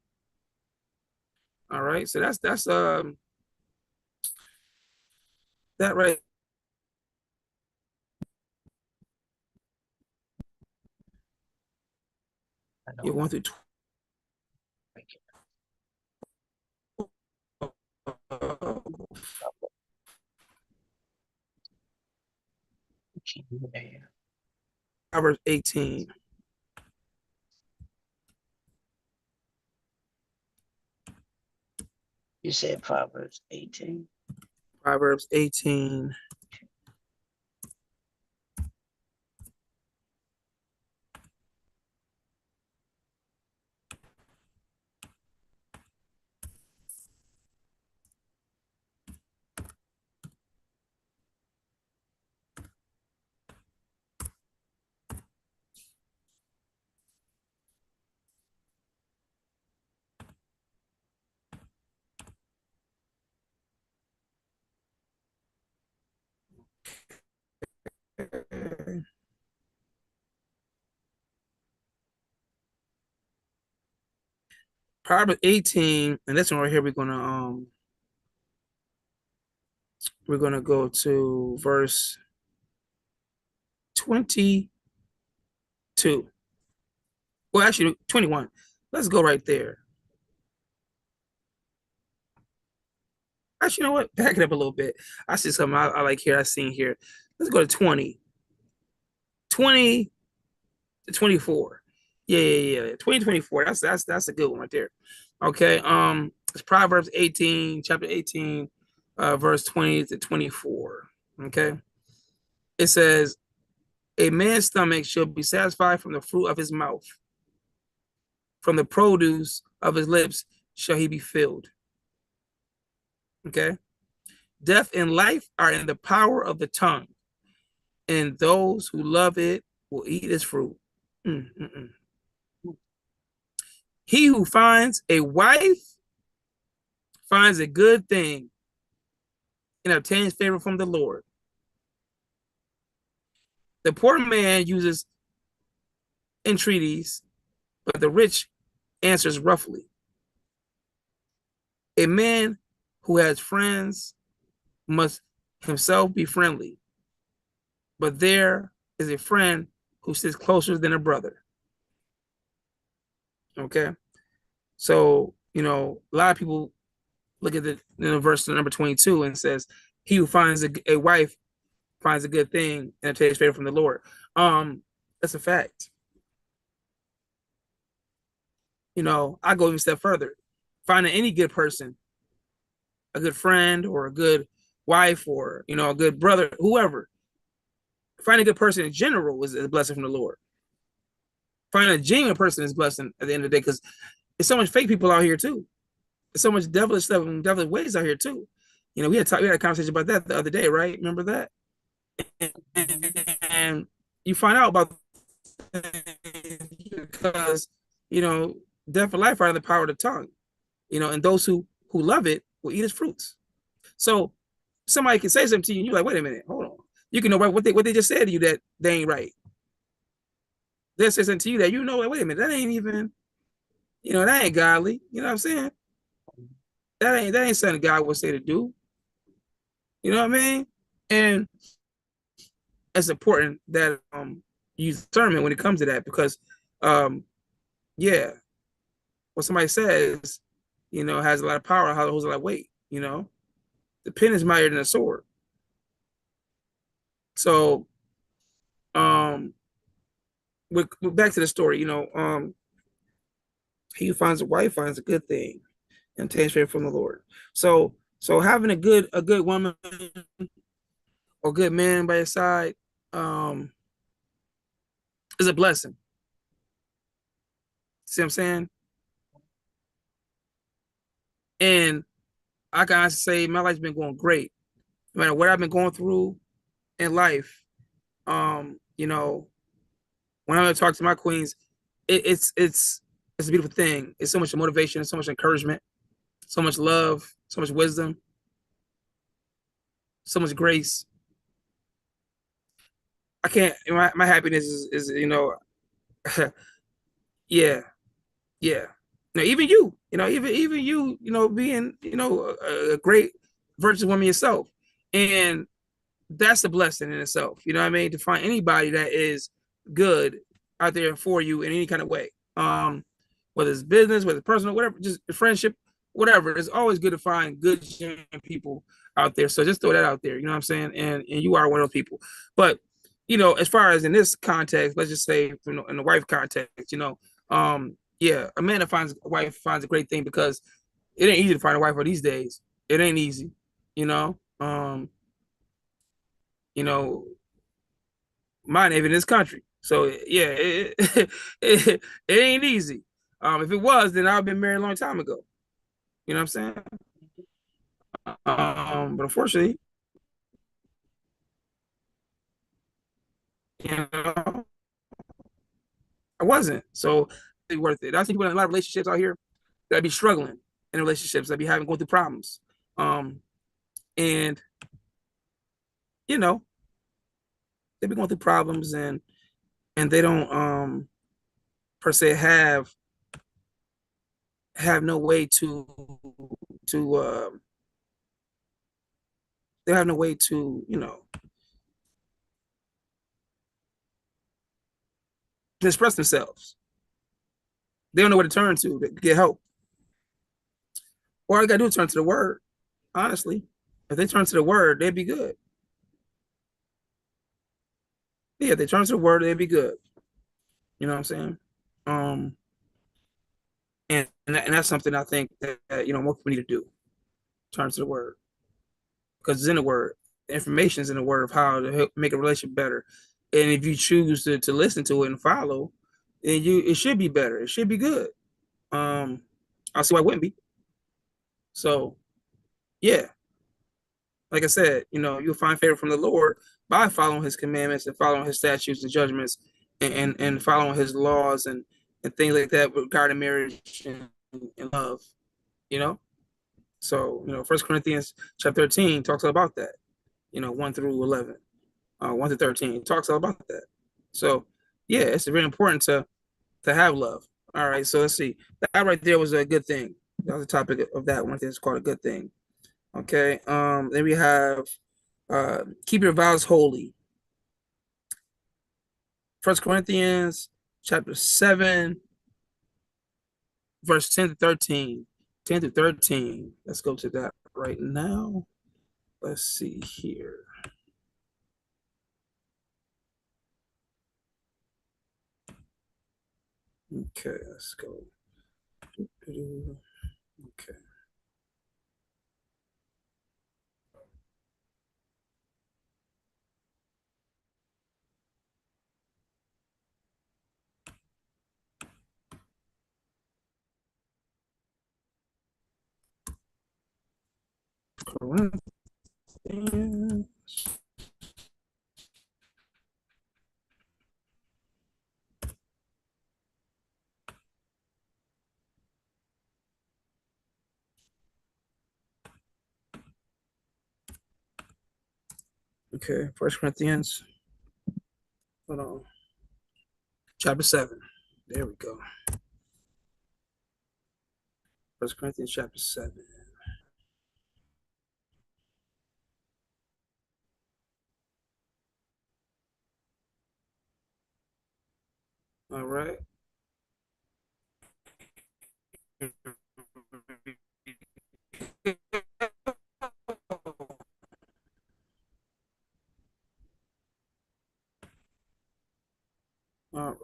All right? So that's that right. You're 1 through 12. Proverbs 18. You said Proverbs 18. Proverbs 18. Proverbs 18, and this one right here, we're gonna go to verse 22. Well, actually 21. Let's go right there. Actually, you know what? Back it up a little bit. I see something I like here. I seen here. Let's go to 20. 20 to 24. Yeah. 2024. That's a good one right there. Okay. It's Proverbs 18, chapter 18, verse 20 to 24. Okay. It says, a man's stomach shall be satisfied from the fruit of his mouth. From the produce of his lips shall he be filled. Okay. Death and life are in the power of the tongue, and those who love it will eat its fruit. He who finds a wife finds a good thing and obtains favor from the Lord. The poor man uses entreaties, but the rich answers roughly. A man who has friends must himself be friendly, but there is a friend who sits closer than a brother. Okay, so a lot of people look at the verse number 22 and says, "He who finds a wife finds a good thing and obtains favor from the Lord." That's a fact. I go even a step further. Finding any good person, a good friend or a good wife or a good brother, whoever. Finding a good person in general is a blessing from the Lord. Finding a genuine person is a blessing at the end of the day, because there's so much fake people out here too. There's so much devilish stuff and devilish ways out here too. We had a conversation about that the other day, right? Remember that? And you find out about because death and life are in the power of the tongue. And those who love it will eat its fruits. So somebody can say something to you, and you're like, wait a minute, hold on. You can know what they just said to you that they ain't right. They'll say something to you that like, wait a minute, that ain't even, that ain't godly. You know what I'm saying? That ain't something God would say to do. You know what I mean? And it's important that you determine when it comes to that, because yeah, what somebody says, has a lot of power, holds a lot of weight. The pen is mightier than a sword. So we're back to the story. He who finds a wife finds a good thing and obtains favor from the Lord. So having a good woman or good man by your side is a blessing. See what I'm saying? And I can honestly say my life's been going great. No matter what I've been going through in life, when I talk to my queens, it's a beautiful thing. It's so much motivation, so much encouragement, so much love, so much wisdom, so much grace. I can't. My happiness is yeah. Now even you, even you, being a great virtuous woman yourself, and that's a blessing in itself. You know what I mean? To find anybody that is good out there for you in any kind of way, whether it's business, whether it's personal, whatever, just friendship, whatever. It's always good to find good people out there. So just throw that out there. You know what I'm saying? And you are one of those people. But as far as in this context, let's just say in the wife context, yeah, a man that finds a wife finds a great thing, because it ain't easy to find a wife for these days. It ain't easy, mine ain't even in this country. So yeah, it ain't easy. If it was, then I'd been married a long time ago. You know what I'm saying? But unfortunately, I wasn't. So it's worth it. I see people in a lot of relationships out here that be struggling in relationships, that be going through problems. And they be going through problems, and they don't per se have no way to they have no way to to express themselves. They don't know where to turn to get help. All I gotta do is turn to the word. Honestly, if they turn to the word, they'd be good. Yeah, if they turn to the word, they'd be good. You know what I'm saying? And that's something I think that more people need to do. Turn to the word, because it's in the word. The information is in the word of how to help make a relationship better. And if you choose to listen to it and follow, then it should be better. It should be good. I see why it wouldn't be. So yeah, like I said, you'll find favor from the Lord by following his commandments and following his statutes and judgments, and following his laws and things like that regarding marriage and love, So, 1 Corinthians chapter 13 talks about that, 1 through 11. 1 to 13. It talks all about that. So yeah, it's very important to have love. All right, so let's see. That right there was a good thing. That was the topic of that one. It's called a good thing. Okay. Then we have keep your vows holy. 1 Corinthians chapter 7, verse 10 to 13. 10 to 13. Let's go to that right now. Let's see here. Okay, let's go. Okay. Corinthians. Okay, 1 Corinthians. Hold on. Chapter 7. There we go. 1 Corinthians chapter 7. All right. All right.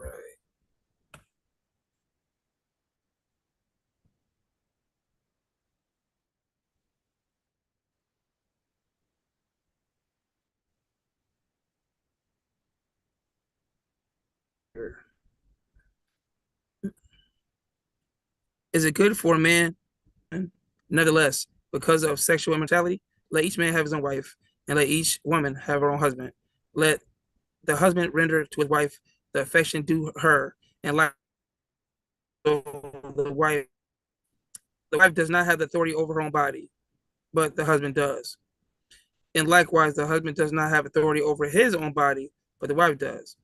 Is it good for a man? Nevertheless, because of sexual immortality, let each man have his own wife, and let each woman have her own husband. Let the husband render to his wife the affection due her, and like the wife does not have the authority over her own body, but the husband does. And likewise, the husband does not have authority over his own body, but the wife does.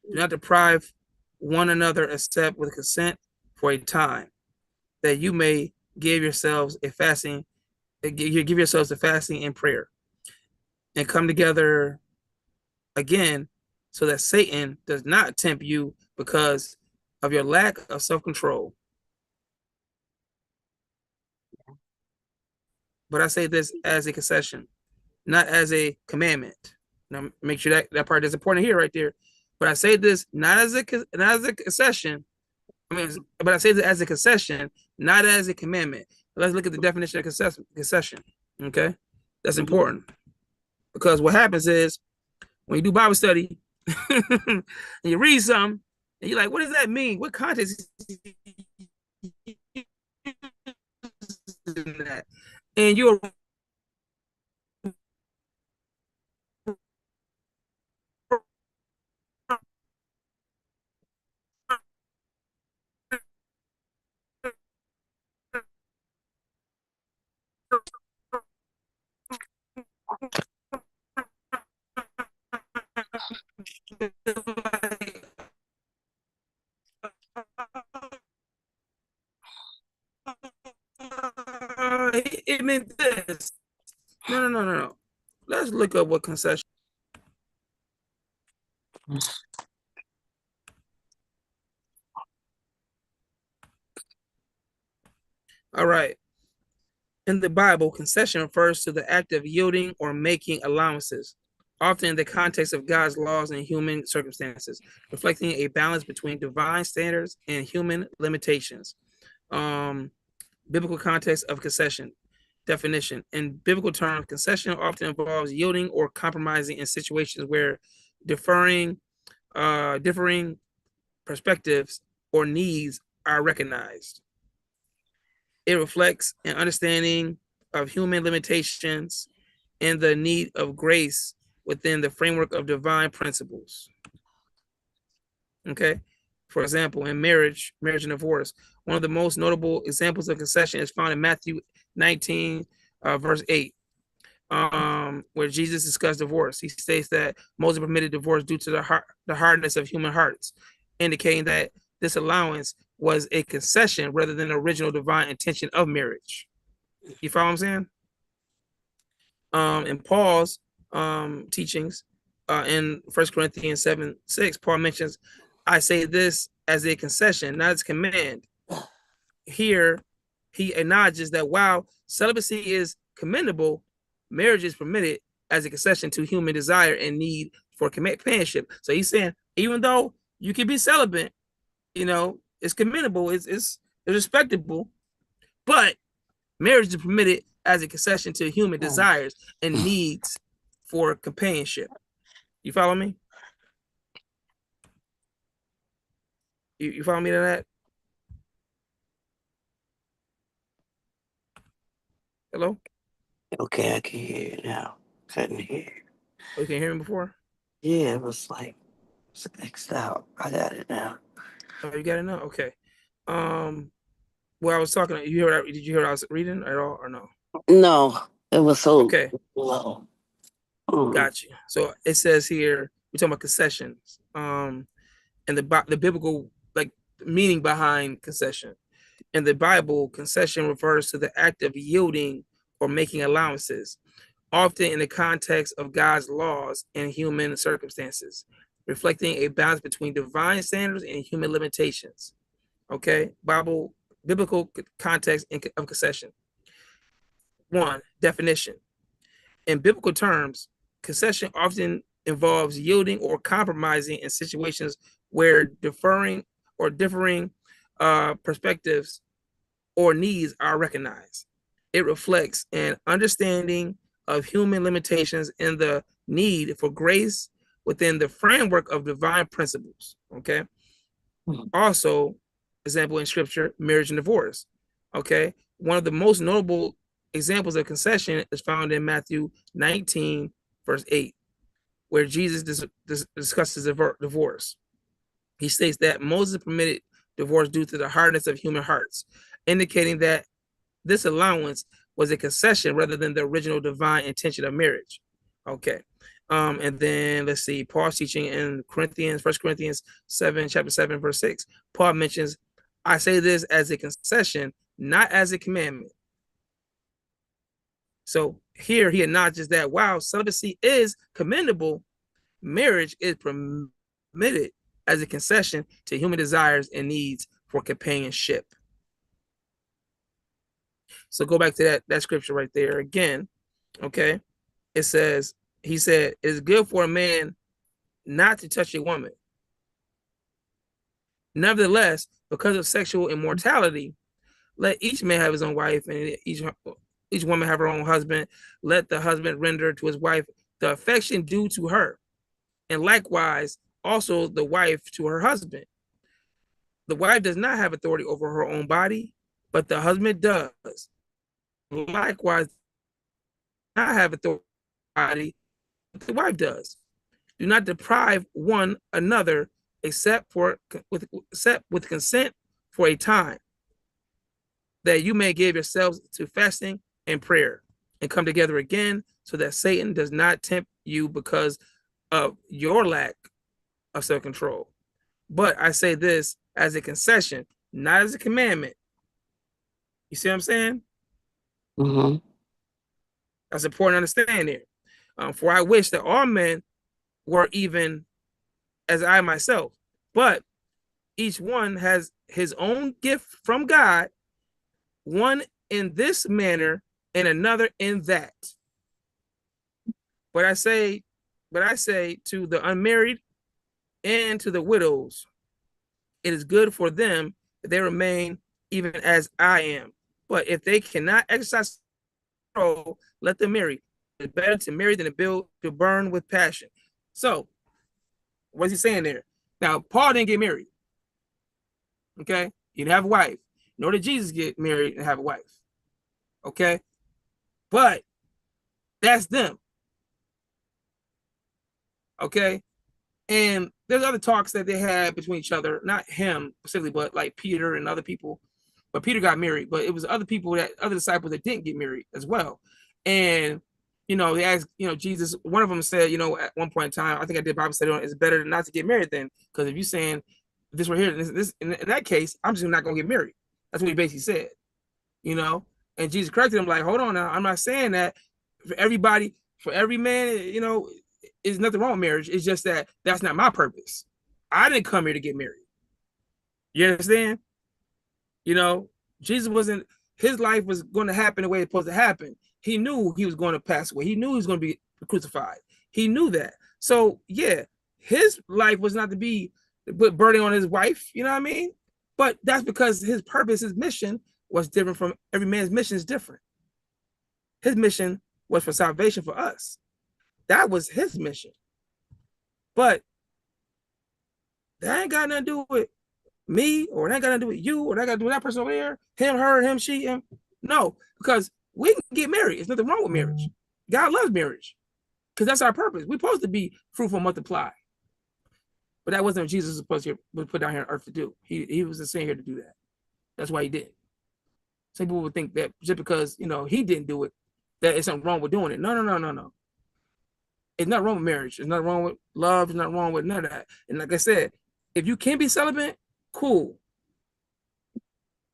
Do not deprive one another except with consent for a time, that you may give yourselves a fasting, give yourselves a fasting and prayer, and come together again, so that Satan does not tempt you because of your lack of self-control. But I say this as a concession, not as a commandment. Now, make sure that part is important here, right there. But I say this not as a concession. But I say this as a concession, not as a commandment. Let's look at the definition of concession. Okay, that's important, because what happens is when you do Bible study and you read something and you're like, what does that mean? What context is that? And you're it meant this. No. Let's look up what concession. All right. In the Bible, concession refers to the act of yielding or making allowances, often in the context of God's laws and human circumstances, reflecting a balance between divine standards and human limitations. Biblical context of concession. Definition. In biblical terms, concession often involves yielding or compromising in situations where differing perspectives or needs are recognized. It reflects an understanding of human limitations and the need of grace within the framework of divine principles. Okay. For example, in marriage and divorce, one of the most notable examples of concession is found in Matthew 19, verse 8. where Jesus discussed divorce. He states that Moses permitted divorce due to the hardness of human hearts, indicating that this allowance was a concession rather than the original divine intention of marriage. You follow what I'm saying? In Paul's teachings in 1 Corinthians 7:6, Paul mentions, I say this as a concession, not as command. Here, he acknowledges that while celibacy is commendable, marriage is permitted as a concession to human desire and need for companionship. So he's saying, even though you can be celibate, it's commendable, it's respectable, but marriage is permitted as a concession to human desires and needs for companionship. You follow me? You follow me to that? Hello? Okay, I can hear you now. Couldn't hear. Oh, you can hear me before? Yeah, it was like X'd out. I got it now. Oh, you got it now? Okay. Well, I was talking. Did you hear what I was reading at all or no? No, it was so okay. low. Got you. So it says here we're talking about concessions. And the biblical meaning behind concession. In the Bible, concession refers to the act of yielding or making allowances, often in the context of God's laws and human circumstances, reflecting a balance between divine standards and human limitations. Okay, biblical context of concession. 1, definition. In biblical terms, concession often involves yielding or compromising in situations where differing perspectives or needs are recognized. It reflects an understanding of human limitations and the need for grace within the framework of divine principles. Okay. Also, example in scripture, marriage and divorce. Okay. One of the most notable examples of concession is found in Matthew 19, verse 8, where Jesus discusses divorce. He states that Moses permitted divorce due to the hardness of human hearts, indicating that this allowance was a concession rather than the original divine intention of marriage. Okay. And then let's see, Paul's teaching in 1 Corinthians 7, chapter 7, verse 6. Paul mentions, I say this as a concession, not as a commandment. So here he acknowledges that while celibacy is commendable, marriage is permitted as a concession to human desires and needs for companionship. So go back to that scripture right there again. Okay. It says, he said, it is good for a man not to touch a woman. Nevertheless, because of sexual immortality, let each man have his own wife and each woman have her own husband. Let the husband render to his wife the affection due to her, and likewise also the wife to her husband. The wife does not have authority over her own body, but the husband does. Likewise, not have authority, but the wife does. Do not deprive one another except with consent for a time, that you may give yourselves to fasting and prayer and come together again, so that Satan does not tempt you because of your lack of self-control. But I say this as a concession, not as a commandment. You see what I'm saying? Mm-hmm. That's important to understand here. For I wish that all men were even as I myself, but each one has his own gift from God, one in this manner and another in that. But I say to the unmarried and to the widows, it is good for them that they remain even as I am. But if they cannot exercise control, let them marry. It's better to marry than to burn with passion. So, what's he saying there? Now, Paul didn't get married. Okay? He didn't have a wife. Nor did Jesus get married and have a wife. Okay? But that's them. Okay? And there's other talks that they had between each other, not him specifically, but like Peter and other people. But Peter got married, but it was other disciples that didn't get married as well. And you know, he asked, you know, Jesus, one of them said, you know, at one point in time, I think I did Bible study on it, it's better not to get married then. Because if you're saying this right here, in that case, I'm just not going to get married. That's what he basically said, you know? And Jesus corrected him, like, hold on now, I'm not saying that for everybody, for every man, you know, there's nothing wrong with marriage. It's just that that's not my purpose. I didn't come here to get married. You understand? You know, Jesus wasn't, his life was going to happen the way it's supposed to happen. He knew he was going to pass away. He knew he was going to be crucified. He knew that. So, yeah, his life was not to be put burden on his wife, you know what I mean? But that's because his purpose, his mission was different from every man's mission is different. His mission was for salvation for us. That was his mission. But that ain't got nothing to do with me, or that ain't got nothing to do with you, or that got to do with that person over there, him, her, him, she, him. No, because we can get married. There's nothing wrong with marriage. God loves marriage because that's our purpose. We're supposed to be fruitful and multiply. But that wasn't what Jesus was supposed to be put down here on earth to do. He was sent here to do that. That's why he did. Some people would think that just because, you know, he didn't do it, that it's something wrong with doing it. No. It's not wrong with marriage. It's not wrong with love. It's not wrong with none of that. And like I said, if you can be celibate, cool.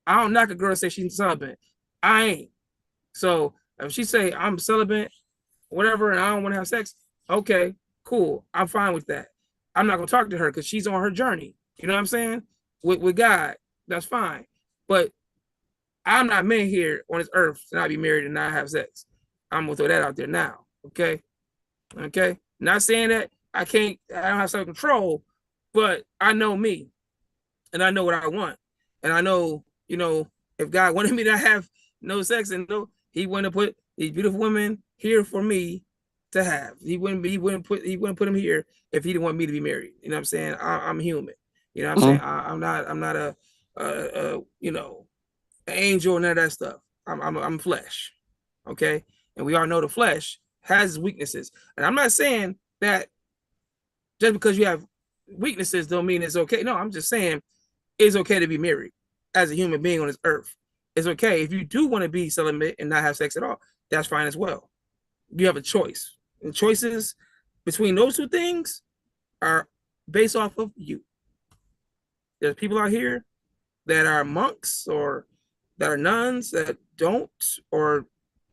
I don't knock a girl say she's celibate. I ain't. So if she say I'm celibate, whatever, and I don't want to have sex, okay, cool. I'm fine with that. I'm not gonna talk to her because she's on her journey. You know what I'm saying? With God, that's fine. But I'm not meant here on this earth to not be married and not have sex. I'm gonna throw that out there now. Okay. Okay. Not saying that I don't have self-control, but I know me and I know what I want. And I know, you know, if God wanted me to have no sex and he wouldn't put these beautiful women here for me to have. He wouldn't put them here if he didn't want me to be married. You know what I'm saying? I'm human. You know what I'm saying? I'm not a you know, an angel and none of that stuff. I'm flesh. Okay. And we all know the flesh has weaknesses. And I'm not saying that just because you have weaknesses don't mean it's okay. No, I'm just saying it's okay to be married as a human being on this earth. It's okay. If you do want to be celibate and not have sex at all, that's fine as well. You have a choice. And choices between those two things are based off of you. There's people out here that are monks or that are nuns that don't, or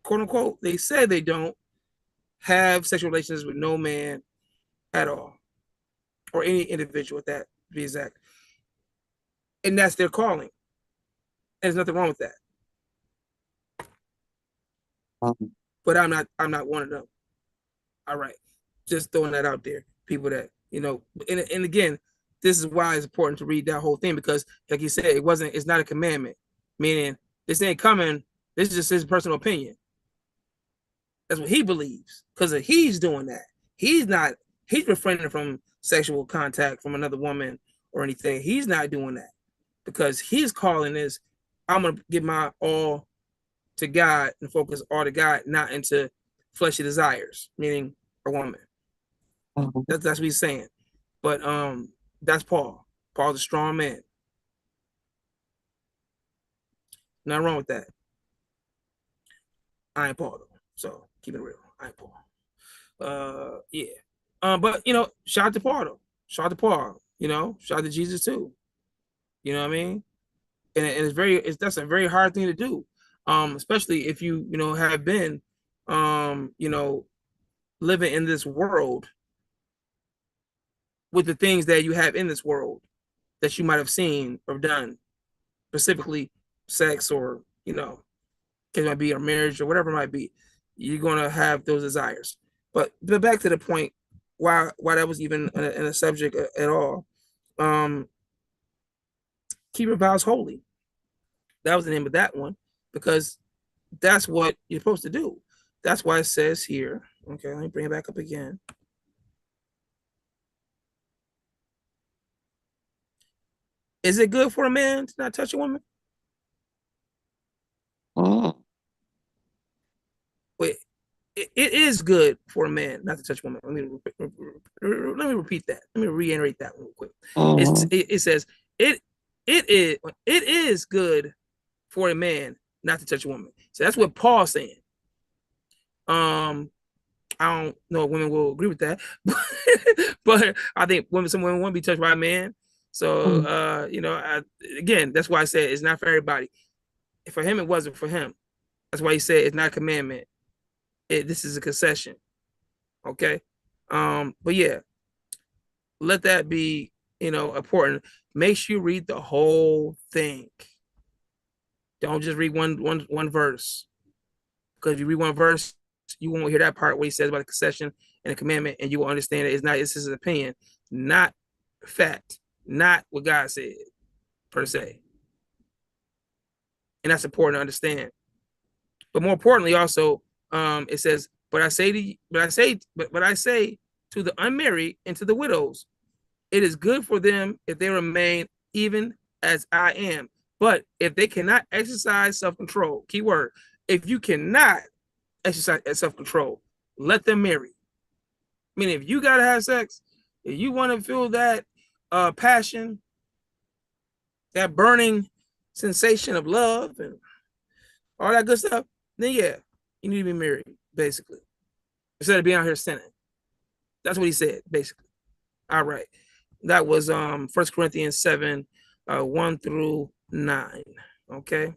quote unquote, they say they don't have sexual relations with no man at all, or any individual at that, to be exact. And that's their calling. And there's nothing wrong with that. But I'm not one of them. All right. Just throwing that out there. People that, you know, and again, this is why it's important to read that whole thing, because like you said, it's not a commandment. Meaning this ain't coming, this is just his personal opinion. That's what he believes. Because if he's doing that, he's refraining from sexual contact from another woman or anything. He's not doing that. Because his calling is, I'm gonna give my all to God and focus all to God, not into fleshy desires, meaning a woman. That's what he's saying. But that's Paul. Paul's a strong man. Nothing wrong with that. I ain't Paul though, so keep it real. I ain't Paul. Yeah. But you know, shout out to Paul though. Shout out to Paul. You know, shout out to Jesus too. You know what I mean? And that's a very hard thing to do. Especially if you know, have been you know, living in this world with the things that you have in this world that you might have seen or done, specifically sex, or, you know, it might be a marriage or whatever it might be. You're going to have those desires. But back to the point, why that was even in a subject at all. Keep your vows holy. That was the name of that one, because that's what you're supposed to do. That's why it says here. Okay, let me bring it back up again. Is it good for a man to not touch a woman? Wait, it is good for a man not to touch a woman. Let me repeat that. Let me reiterate that real quick. It says it is good for a man not to touch a woman. So that's what Paul's saying. I don't know if women will agree with that, but I think some women want to be touched by a man. So, again, that's why I said it's not for everybody. For him, it wasn't for him. That's why he said it's not a commandment. This is a concession. Okay. But yeah, let that be, important. Make sure you read the whole thing. Don't just read one verse. Because if you read one verse, you won't hear that part where he says about the concession and the commandment, and you will understand that it's his opinion, not fact, not what God said, per se. And that's important to understand. But more importantly, also, it says, but I say to the unmarried and to the widows, it is good for them if they remain even as I am. But if they cannot exercise self-control, key word, if you cannot exercise self-control, let them marry. I mean, if you gotta have sex, if you want to feel that passion, that burning sensation of love and all that good stuff, then yeah, you need to be married, basically. Instead of being out here sinning. That's what he said, basically. All right. That was 1 Corinthians 7, 1 through 9. Okay.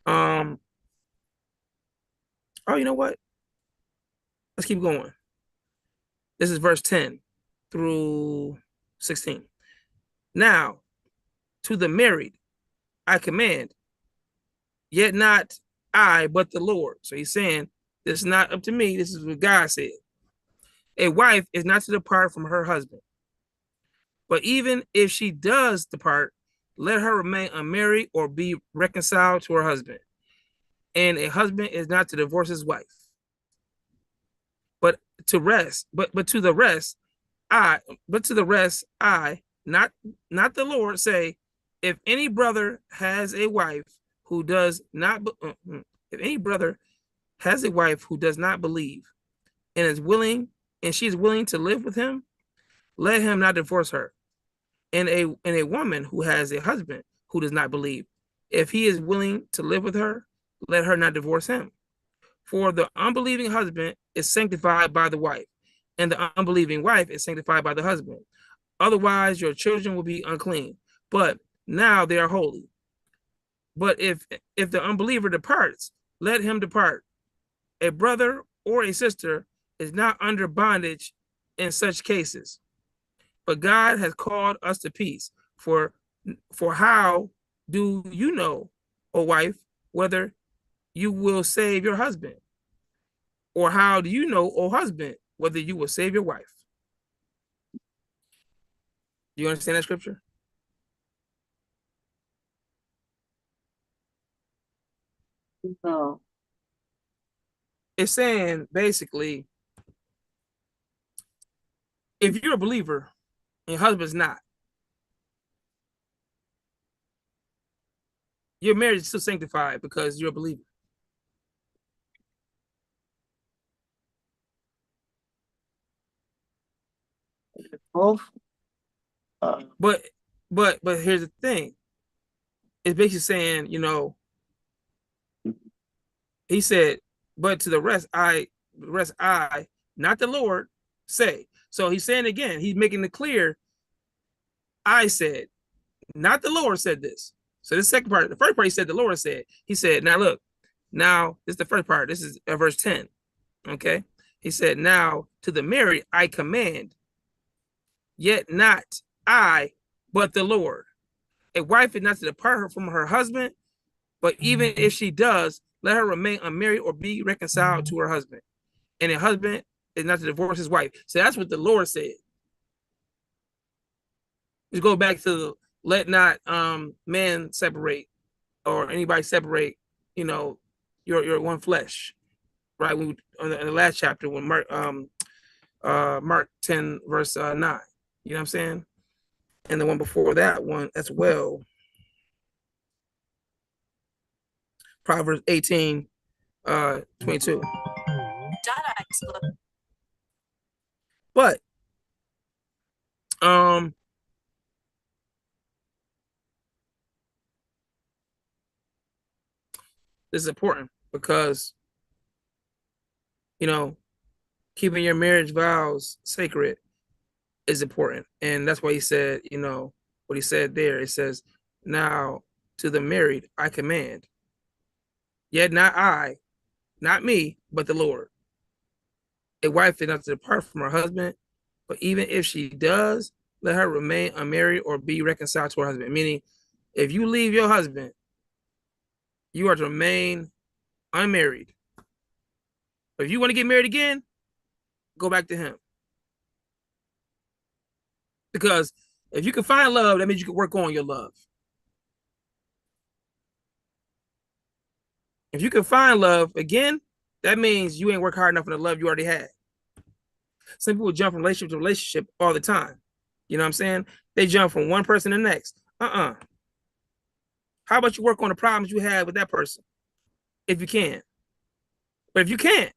Oh, you know what? Let's keep going. This is verse 10 through 16. Now, to the married, I command, yet not I, but the Lord. So he's saying, this is not up to me. This is what God said. A wife is not to depart from her husband. But even if she does depart, let her remain unmarried or be reconciled to her husband. And a husband is not to divorce his wife. But to the rest, I, not the Lord, say, if any brother has a wife who does not believe and she is willing to live with him, let him not divorce her. And a woman who has a husband who does not believe, if he is willing to live with her, let her not divorce him. For the unbelieving husband is sanctified by the wife, and the unbelieving wife is sanctified by the husband. Otherwise, your children will be unclean, but now they are holy. But if the unbeliever departs, let him depart. A brother or a sister is not under bondage in such cases, but God has called us to peace. For how do you know, O wife, whether you will save your husband? Or how do you know, O husband, whether you will save your wife? Do you understand that scripture? No. It's saying basically, if you're a believer and your husband's not, your marriage is still sanctified because you're a believer. Both. But here's the thing. It's basically saying, he said, but to the rest I, not the Lord, say. So he's saying again, he's making it clear, I said, not the Lord said this. So this second part, the first part he said the Lord said. He said, now look, now this is the first part. This is verse 10. Okay. He said, now to the married I command, yet not I, but the Lord. A wife is not to depart from her husband, but even if she does, let her remain unmarried or be reconciled to her husband. And a husband is not to divorce his wife. So that's what the Lord said. Let's go back to let not man separate or anybody separate, your one flesh. Right? In the last chapter when Mark 10 verse 9. You know what I'm saying? And the one before that one as well. Proverbs 18, 22. But this is important because, keeping your marriage vows sacred is important. And that's why he said, what he said there. It says, now to the married, I command, yet not I, not me, but the Lord. A wife is not to depart from her husband, but even if she does, let her remain unmarried or be reconciled to her husband. Meaning, if you leave your husband, you are to remain unmarried. But if you want to get married again, go back to him. Because if you can find love, that means you can work on your love. If you can find love again, that means you ain't worked hard enough for the love you already had. Some people jump from relationship to relationship all the time. You know what I'm saying? They jump from one person to the next. How about you work on the problems you had with that person? If you can. But if you can't,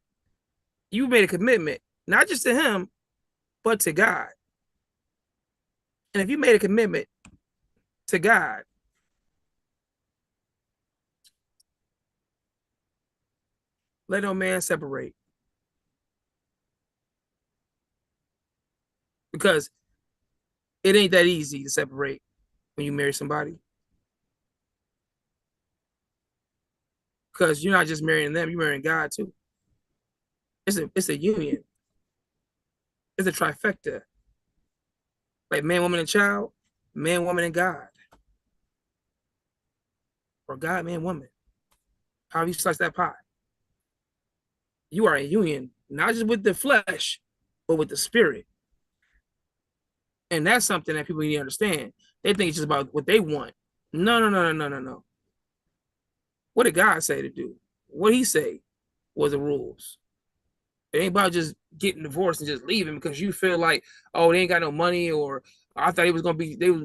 you made a commitment, not just to him, but to God. And if you made a commitment to God, let no man separate. Because it ain't that easy to separate when you marry somebody. Because you're not just marrying them, you're marrying God too. It's a union. It's a trifecta. Like man, woman, and child, man, woman, and God. Or God, man, woman. However you slice that pie. You are in union, not just with the flesh, but with the spirit. And that's something that people need to understand. They think it's just about what they want. No. What did God say to do? What he say was the rules. It ain't about just getting divorced and just leaving because you feel like, oh, they ain't got no money, or I thought he was gonna be, they was,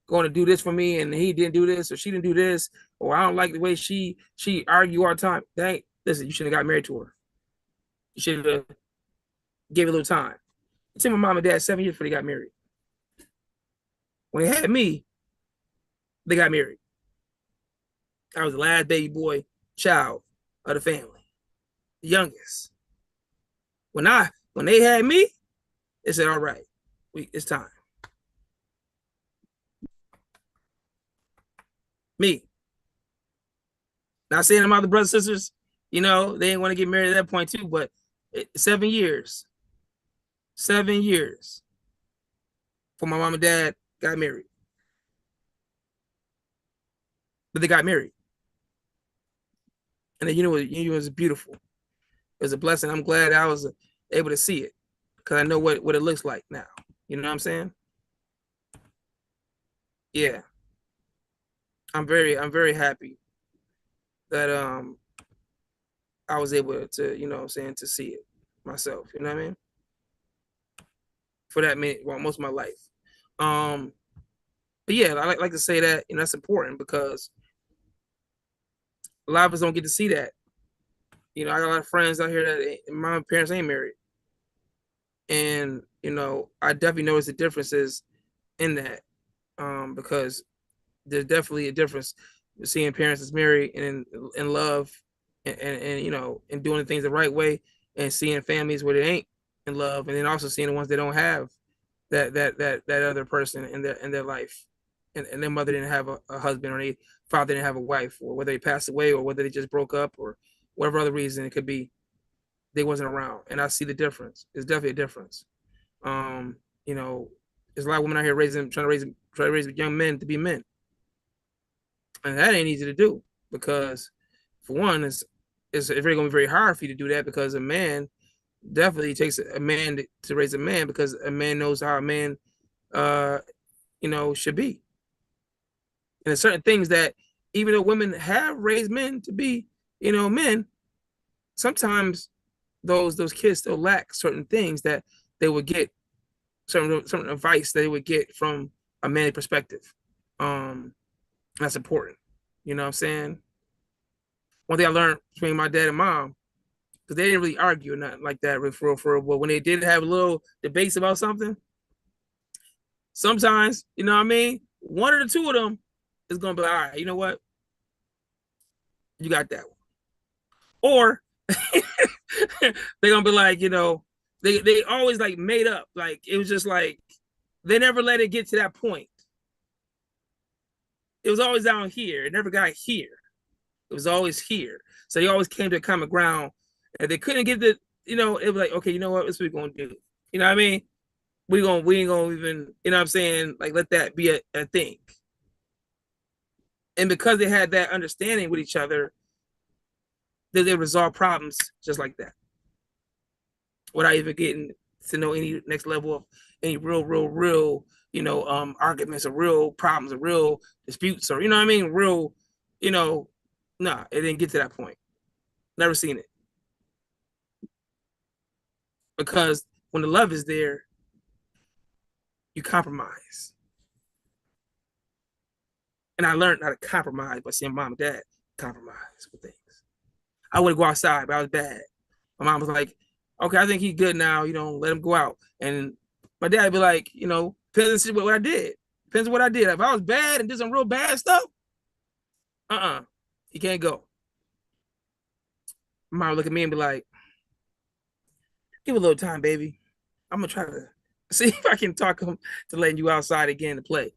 going to do this for me, and he didn't do this, or she didn't do this, or I don't like the way she argue all the time. Dang, listen, you should have got married to her. You should have gave it a little time. It took my mom and dad 7 years before they got married. When they had me, they got married. I was the last baby boy child of the family, the youngest. When they had me, they said, all right, it's time. Me. Not saying my other brothers and sisters, they didn't want to get married at that point too, but 7 years. 7 years for my mom and dad got married. But they got married. And then, it was beautiful. It was a blessing. I'm glad I was able to see it because I know what it looks like now. You know what I'm saying? Yeah. I'm very happy that I was able to, to see it myself. You know what I mean? For that minute, most of my life. But yeah, I like to say that, that's important because a lot of us don't get to see that. I got a lot of friends out here that my parents ain't married. And, I definitely notice the differences in that. Because there's definitely a difference seeing parents that's married and in love and and doing things the right way, and seeing families where they ain't in love, and then also seeing the ones that don't have that other person in their life, and their mother didn't have a husband, or their father didn't have a wife, or whether they passed away, or whether they just broke up, or whatever other reason it could be, they wasn't around. And I see the difference. There's definitely a difference. There's a lot of women out here trying to raise young men to be men. And that ain't easy to do because, for one, it's really going to be very hard for you to do that because a man definitely takes a man to raise a man, because a man knows how a man, should be. And there's certain things that, even though women have raised men to be, men, sometimes those kids still lack certain things that they would get, certain advice that they would get from a manly perspective. That's important. You know what I'm saying? One thing I learned between my dad and mom, because they didn't really argue or nothing like that, for real. But when they did have little debates about something, sometimes, you know what I mean, one or the two of them is gonna be like, all right, you know what? You got that one. Or they're gonna be like, They always like made up. Like it was just like they never let it get to that point. It was always down here. It never got here. It was always here. So they always came to a common ground. And they couldn't get the, it was like, okay, you know what? That's what we're gonna do. You know what I mean? We ain't gonna even, you know what I'm saying? Like let that be a thing. And because they had that understanding with each other, they resolve problems just like that. Without even getting to know any next level of any real, arguments or real problems or real disputes or, you know what I mean? Real, nah, it didn't get to that point. Never seen it. Because when the love is there, you compromise. And I learned how to compromise by seeing mom and dad compromise with things. I would go outside, but I was bad. My mom was like, okay, I think he's good now, let him go out. And my dad would be like, depends on what I did. Depends on what I did. If I was bad and did some real bad stuff, he can't go. My mom would look at me and be like, give it a little time, baby. I'm going to try to see if I can talk him to letting you outside again to play.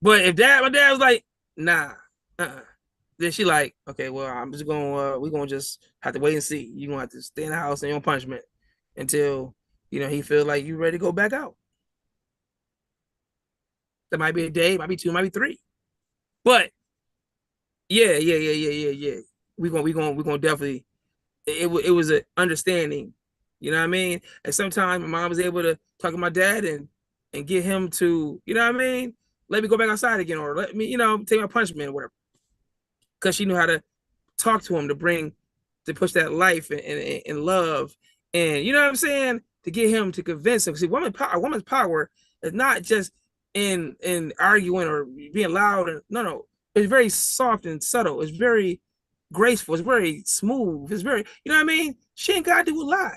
But if my dad was like, nah, then she like, okay, well, I'm just going, we're going to just have to wait and see. You're going to have to stay in the house on your punishment until, he feels like you're ready to go back out. That might be a day, might be 2, might be 3. But yeah. We're gonna definitely, it was an understanding, you know what I mean? And sometimes my mom was able to talk to my dad and get him to, you know what I mean? Let me go back outside again, or let me, take my punishment or whatever. Because she knew how to talk to him to push that life and love. And you know what I'm saying? To get him to convince him. See, woman's power is not just in arguing or being loud. No. It's very soft and subtle. It's very graceful. It's very smooth. It's very, you know what I mean? She ain't got to do a lot.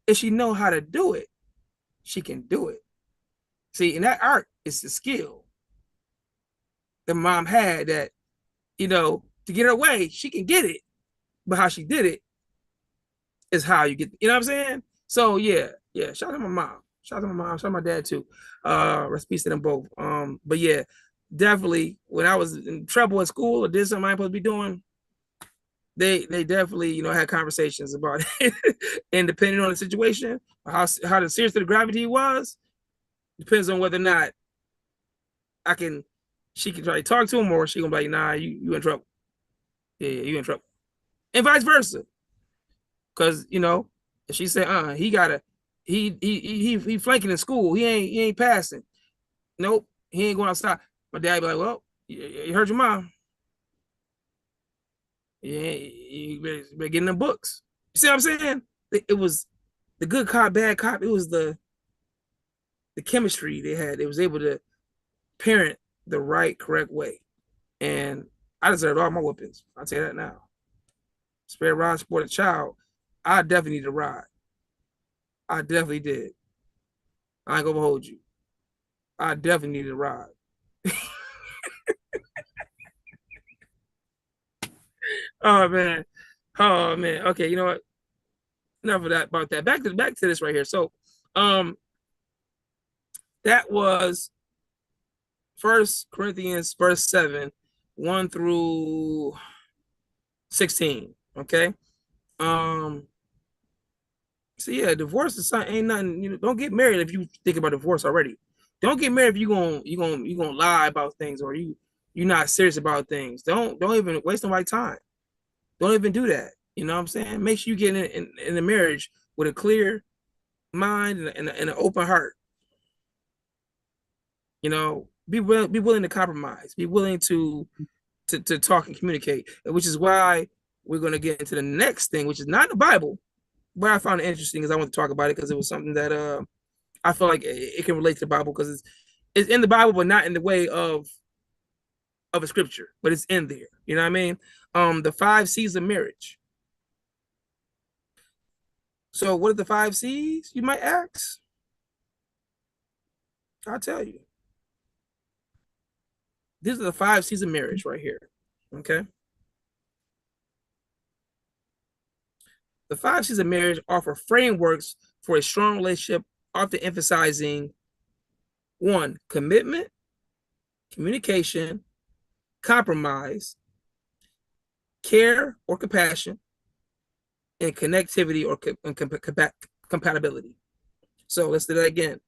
If she know how to do it, she can do it. See, and that art is the skill that mom had that, to get her way, she can get it. But how she did it is how you get, you know what I'm saying? So yeah. Shout out to my mom. Shout out to my dad too. Rest in peace to them both. But yeah, definitely when I was in trouble at school or did something I ain't supposed to be doing, they definitely, had conversations about it. And depending on the situation, how the serious the gravity was, depends on whether or not she can try to talk to him, or she gonna be like, nah, you in trouble. Yeah, you in trouble. And vice versa. Cause if she said, he flanking in school, he ain't passing. Nope, he ain't going outside. My dad be like, well, you heard your mom. Yeah, you better get in the books. You see what I'm saying? It was the good cop, bad cop. It was the chemistry they had. They was able to parent the right, correct way. And I deserved all my whoopings. I'll tell you that now. Spare rod, sport a child. I definitely need to ride. I definitely did. I ain't gonna hold you. I definitely need to ride. Oh man. Okay, you know what? Enough of that about that. Back to this right here. So that was 1 Corinthians verse 7, 1 through 16. Okay. So yeah, divorce is something, ain't nothing. Don't get married if you think about divorce already. Don't get married if you gonna lie about things, or you're not serious about things. Don't even waste nobody's time. Don't even do that. You know what I'm saying? Make sure you get in a marriage with a clear mind and an open heart. Be willing to compromise. Be willing to talk and communicate, which is why we're going to get into the next thing, which is not in the Bible, but I found it interesting because I want to talk about it because it was something that I feel like it can relate to the Bible, because it's in the Bible, but not in the way of a scripture, but it's in there. You know what I mean? The 5 C's of marriage. So what are the 5 C's, you might ask? I'll tell you. These are the 5 C's of marriage right here. Okay. The 5 C's of marriage offer frameworks for a strong relationship, often emphasizing 1, commitment, communication, compromise, care or compassion, and connectivity or compatibility. So let's do that again.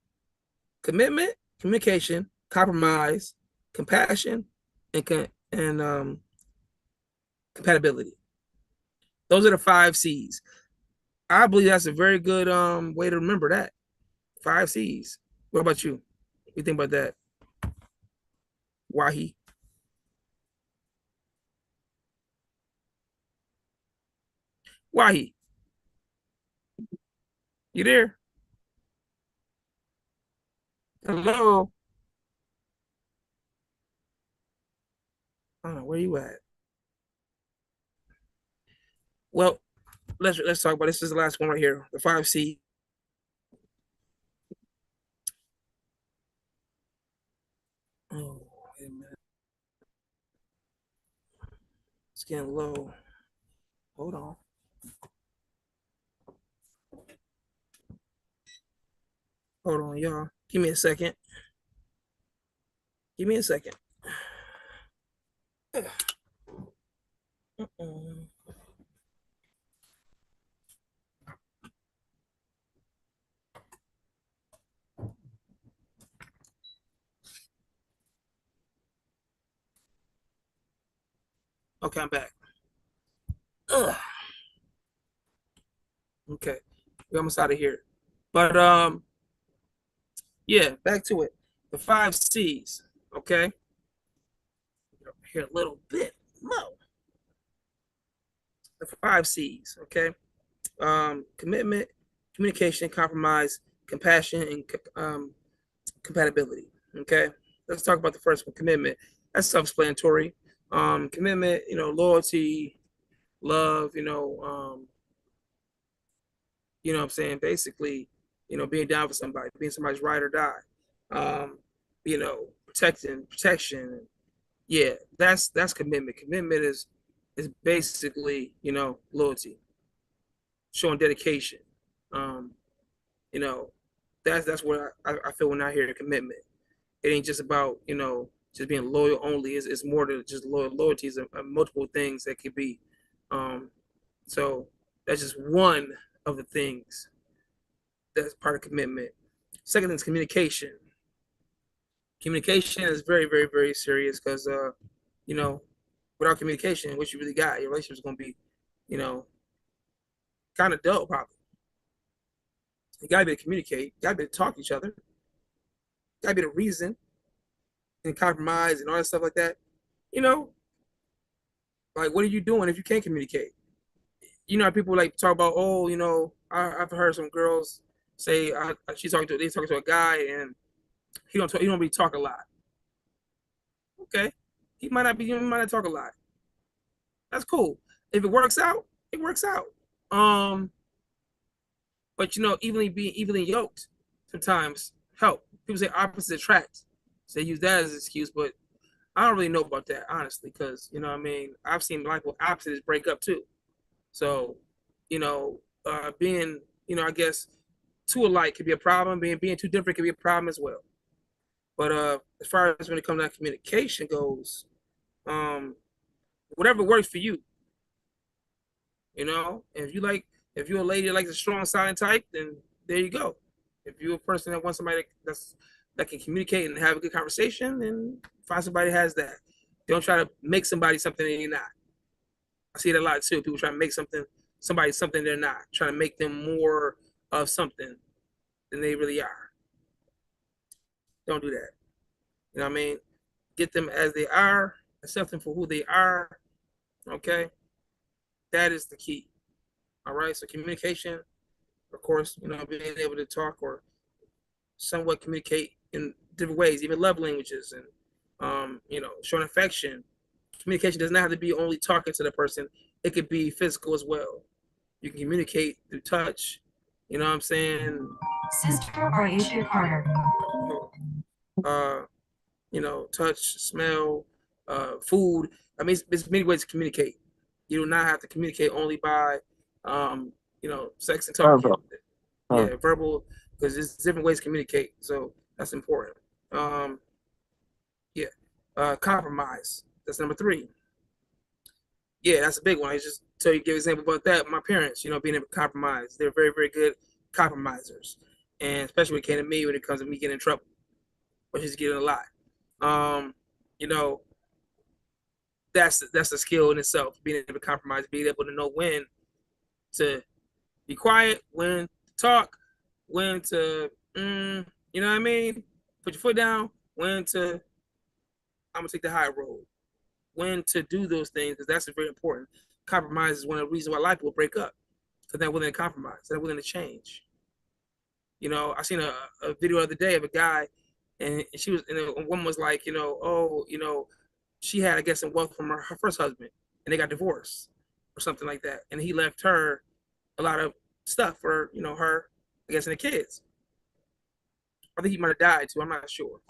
Commitment, communication, compromise, compassion, and compatibility. Those are the 5 C's. I believe that's a very good way to remember that. 5 C's. What about you? What do you think about that? Wahi? Wahi? You there? Hello? I don't know, where you at? Well, let's talk about this. This is the last one right here. The 5 C. Oh, wait a minute. It's getting low. Hold on. Hold on, y'all. Give me a second. Give me a second. Okay, I'm back. Ugh. Okay, we're almost out of here. But yeah, back to it. The 5 C's. Okay. Here a little bit low. The 5 C's. Okay. Commitment, communication, compromise, compassion, and compatibility. Okay. Let's talk about the first one, commitment. That's self-explanatory. Commitment, loyalty, love, what I'm saying? Basically, being down for somebody, being somebody's ride or die. Protection. Yeah, that's commitment. Commitment is basically, loyalty, showing dedication. Um, you know, that's what I feel when I hear commitment. It ain't just about, just being loyal only. It's more than just loyalty. Is multiple things that could be. So that's just one of the things that's part of commitment. Second is communication. Communication is very, very, very serious because, without communication, what you really got, your relationship is going to be, kind of dull, probably. You got to be able to communicate. You got to be able to talk to each other. You got to be able to reason and compromise and all that stuff like that. You know, like, what are you doing if you can't communicate? People like talk about, oh, I've heard some girls say they talking to a guy and he don't really talk a lot. Okay, he might not talk a lot. That's cool. If it works out, it works out. Um, but evenly yoked sometimes help. People say opposites attract. So they use that as an excuse, but I don't really know about that honestly, because what I mean, I've seen like opposites break up too. So, being I guess too alike could be a problem. Being too different could be a problem as well. But as far as when it comes to communication goes, um, whatever works for you, if you're a lady that likes a strong silent type, then there you go. If you're a person that wants somebody that can communicate and have a good conversation, then find somebody that has that. Don't try to make somebody something that you're not. I see it a lot too. People try to make somebody something they're not, trying to make them more of something than they really are. Don't do that. You know what I mean? Get them as they are, accept them for who they are. Okay? That is the key. All right. So communication, of course, being able to talk or somewhat communicate in different ways, even love languages and showing affection. Communication does not have to be only talking to the person. It could be physical as well. You can communicate through touch. You know what I'm saying? Sister, are you too Carter? Touch, smell, food. I mean, there's many ways to communicate. You do not have to communicate only by sex and talking. Verbal. Yeah, verbal, because there's different ways to communicate. So that's important. Yeah. Compromise. That's number 3. Yeah, that's a big one. I just tell you, give an example about that. My parents, being able to compromise. They're very, very good compromisers. And especially when it came to me, when it comes to me getting in trouble, which is getting a lot. You know, that's a skill in itself, being able to compromise, being able to know when to be quiet, when to talk, when to, you know what I mean? Put your foot down, when to, I'm gonna take the high road, when to do those things, because that's very important. Compromise is one of the reasons why a lot of people break up, because they're willing to compromise, they're willing to change. I seen a video the other day of a guy, and she was, and a woman was like, she had, I guess, some wealth from her first husband, and they got divorced or something like that, and he left her a lot of stuff for, her, I guess, and the kids. I think he might have died too. I'm not sure,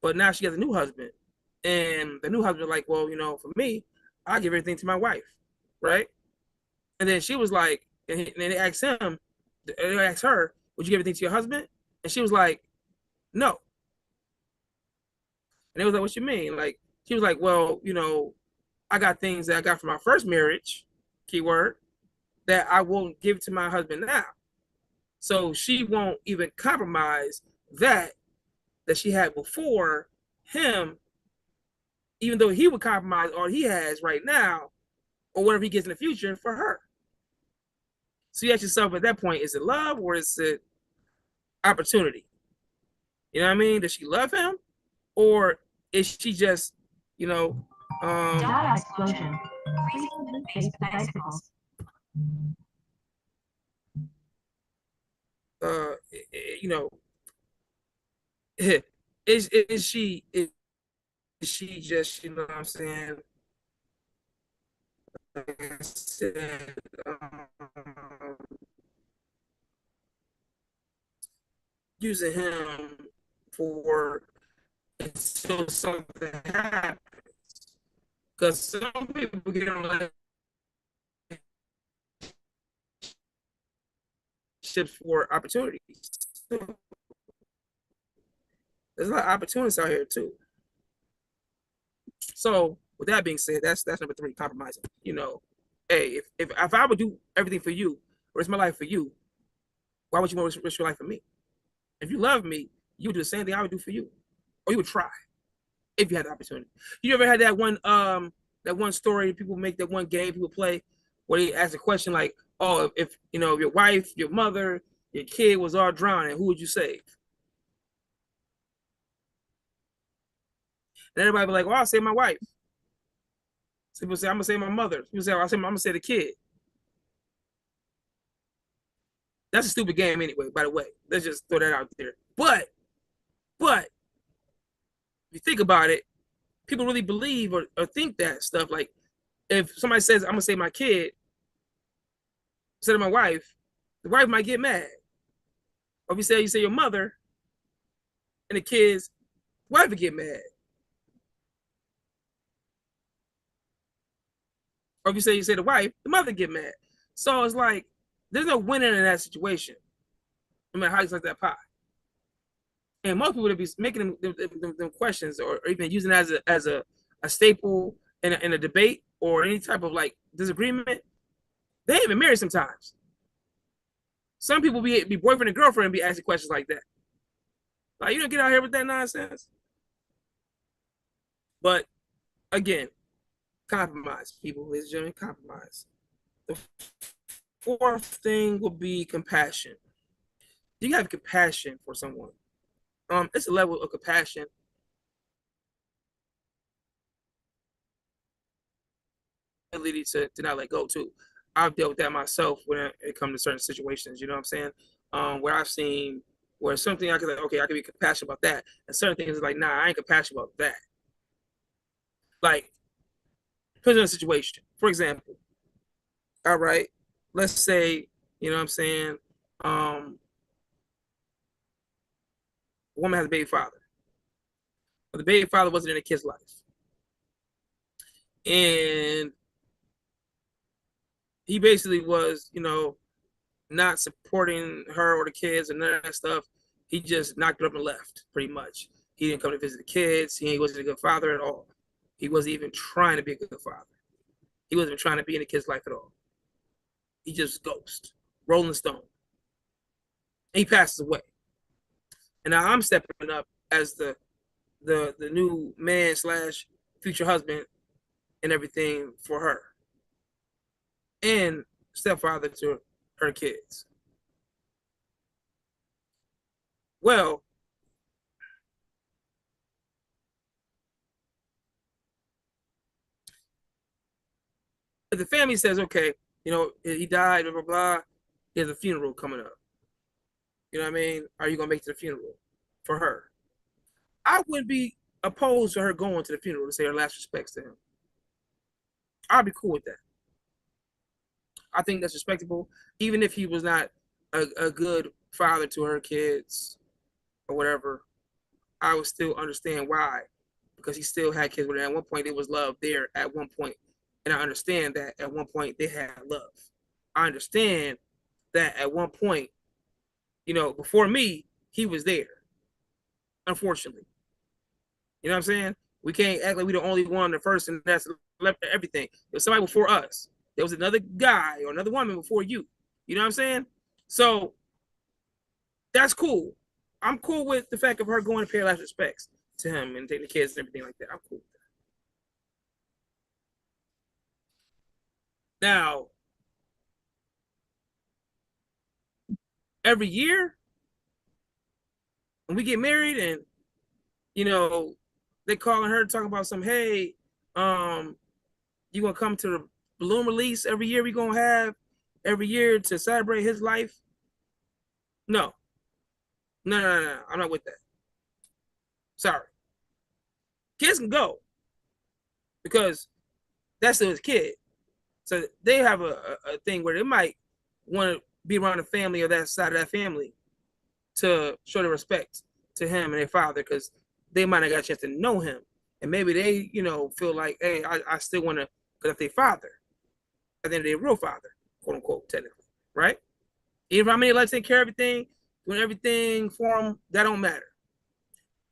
but now she has a new husband, and the new husband like, well, for me, I give everything to my wife, right? And then she was like, and they asked him, they asked her, would you give everything to your husband? And she was like, no. And they was like, what you mean? Like, she was like, well, I got things that I got from my first marriage, keyword, that I won't give to my husband now. So she won't even compromise that she had before him, even though he would compromise all he has right now or whatever he gets in the future for her. So you ask yourself at that point, is it love or is it opportunity? You know what I mean? Does she love him, or is she just, Data explosion. Freezing Facebook icicles. you know, is she just, what I'm saying? Like I said, using him for until something happens. Because some people get on relationships for opportunities. There's a lot of opportunities out here too. So with that being said, that's number 3, compromising. Hey, if I would do everything for you, risk my life for you, why would you want to risk your life for me? If you love me, you would do the same thing I would do for you, or you would try if you had the opportunity. You ever had that one story people make, that one game people play where they ask a question like, oh, if your wife, your mother, your kid was all drowning, who would you save? And everybody be like, well, I'll save my wife. Some people say, I'm gonna save my mother. People say, I'm gonna save the kid. That's a stupid game anyway, by the way. Let's just throw that out there. But if you think about it, people really believe or think that stuff. Like, if somebody says, I'm gonna save my kid instead of my wife, the wife might get mad. Or if you say your mother and the kids, the wife would get mad. Or if you say the wife, the mother get mad. So it's like, there's no winning in that situation, no matter how you slice that pie. And most people would be making them questions, or even using it as a staple in a debate or any type of like disagreement. They ain't even married sometimes. Some people be boyfriend and girlfriend and be asking questions like that. Like, you don't get out here with that nonsense. But again, compromise, people, ladies and gentlemen, compromise. The 4th thing will be compassion. You have compassion for someone. It's a level of compassion ability to not let go too. I've dealt with that myself when it comes to certain situations. You know what I'm saying? Where I've seen where something I could like, okay, I can be compassionate about that, and certain things like, nah, I ain't compassionate about that. Like, depends on the situation. For example, all right, let's say, you know what I'm saying, a woman has a baby father, but the baby father wasn't in the kid's life, and he basically was, not supporting her or the kids and none of that stuff. He just knocked her up and left, pretty much. He didn't come to visit the kids. He wasn't a good father at all. He wasn't even trying to be a good father. He wasn't even trying to be in the kid's life at all. He just ghost, Rolling Stone. And he passes away. And now I'm stepping up as the new man / future husband and everything for her. And stepfather to her kids. Well, if the family says, okay, he died, blah, blah, blah, he has a funeral coming up. You know what I mean? Are you going to make it to the funeral for her? I wouldn't be opposed to her going to the funeral to say her last respects to him. I'd be cool with that. I think that's respectable, even if he was not a good father to her kids or whatever. I would still understand why, because he still had kids with her. At one point, there was love there at one point. And I understand that at one point they had love. I understand that at one point, before me, he was there. Unfortunately. You know what I'm saying? We can't act like we're the only one, the first, and that's left everything. There's somebody before us. There was another guy or another woman before you. You know what I'm saying? So that's cool. I'm cool with the fact of her going to pay last respects to him and taking the kids and everything like that. I'm cool with that. Now, every year when we get married and they calling her talking about some, hey, you gonna come to the balloon release every year we gonna have every year to celebrate his life? No. I'm not with that. Sorry. Kids can go because that's still his kid. So they have a thing where they might want to be around the family or that side of that family to show their respect to him and their father, because they might not got a chance to know him. And maybe they, feel like, hey, I still want to, because if they father, and then they're real father, quote unquote, technically, right? Even how many let take care of everything, doing everything for them, that don't matter.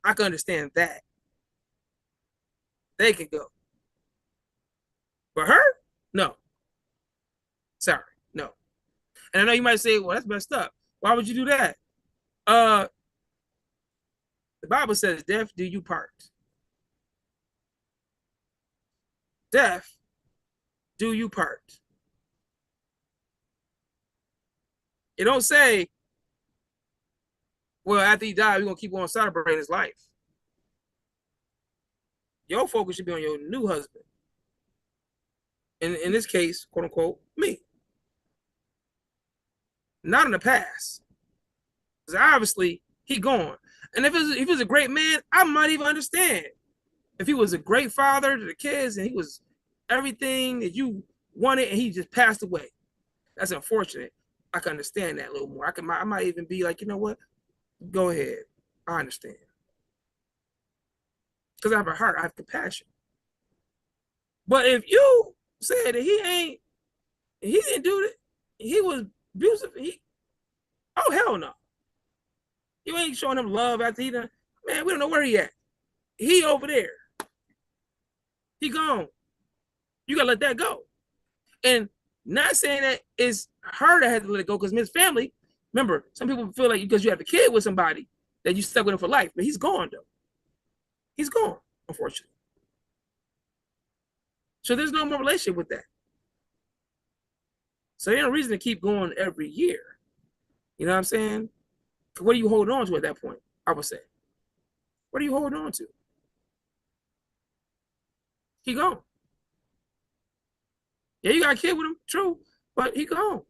I can understand that. They can go. But her? No. Sorry, no. And I know you might say, well, that's messed up. Why would you do that? The Bible says, death do you part. Death do you part. It don't say, well, after he died, we're going to keep on celebrating his life. Your focus should be on your new husband. In this case, quote unquote, me. Not in the past. Because obviously, he gone. And if he was a great man, I might even understand. If he was a great father to the kids and he was everything that you wanted and he just passed away, that's unfortunate. I can understand that a little more. I might even be like, you know what? Go ahead. I understand. Because I have a heart. I have compassion. But if you said that he didn't do it, he was abusive, oh, hell no. You ain't showing him love after he done. Man, we don't know where he at. He over there. He gone. You got to let that go. And not saying that it's her that had to let it go, because his family, remember, some people feel like because you have a kid with somebody that you stuck with him for life, but he's gone, though. He's gone, unfortunately. So there's no more relationship with that. So there's no reason to keep going every year. You know what I'm saying? What are you holding on to at that point? I would say. What are you holding on to? He gone. Yeah, you got a kid with him, true, but he gone.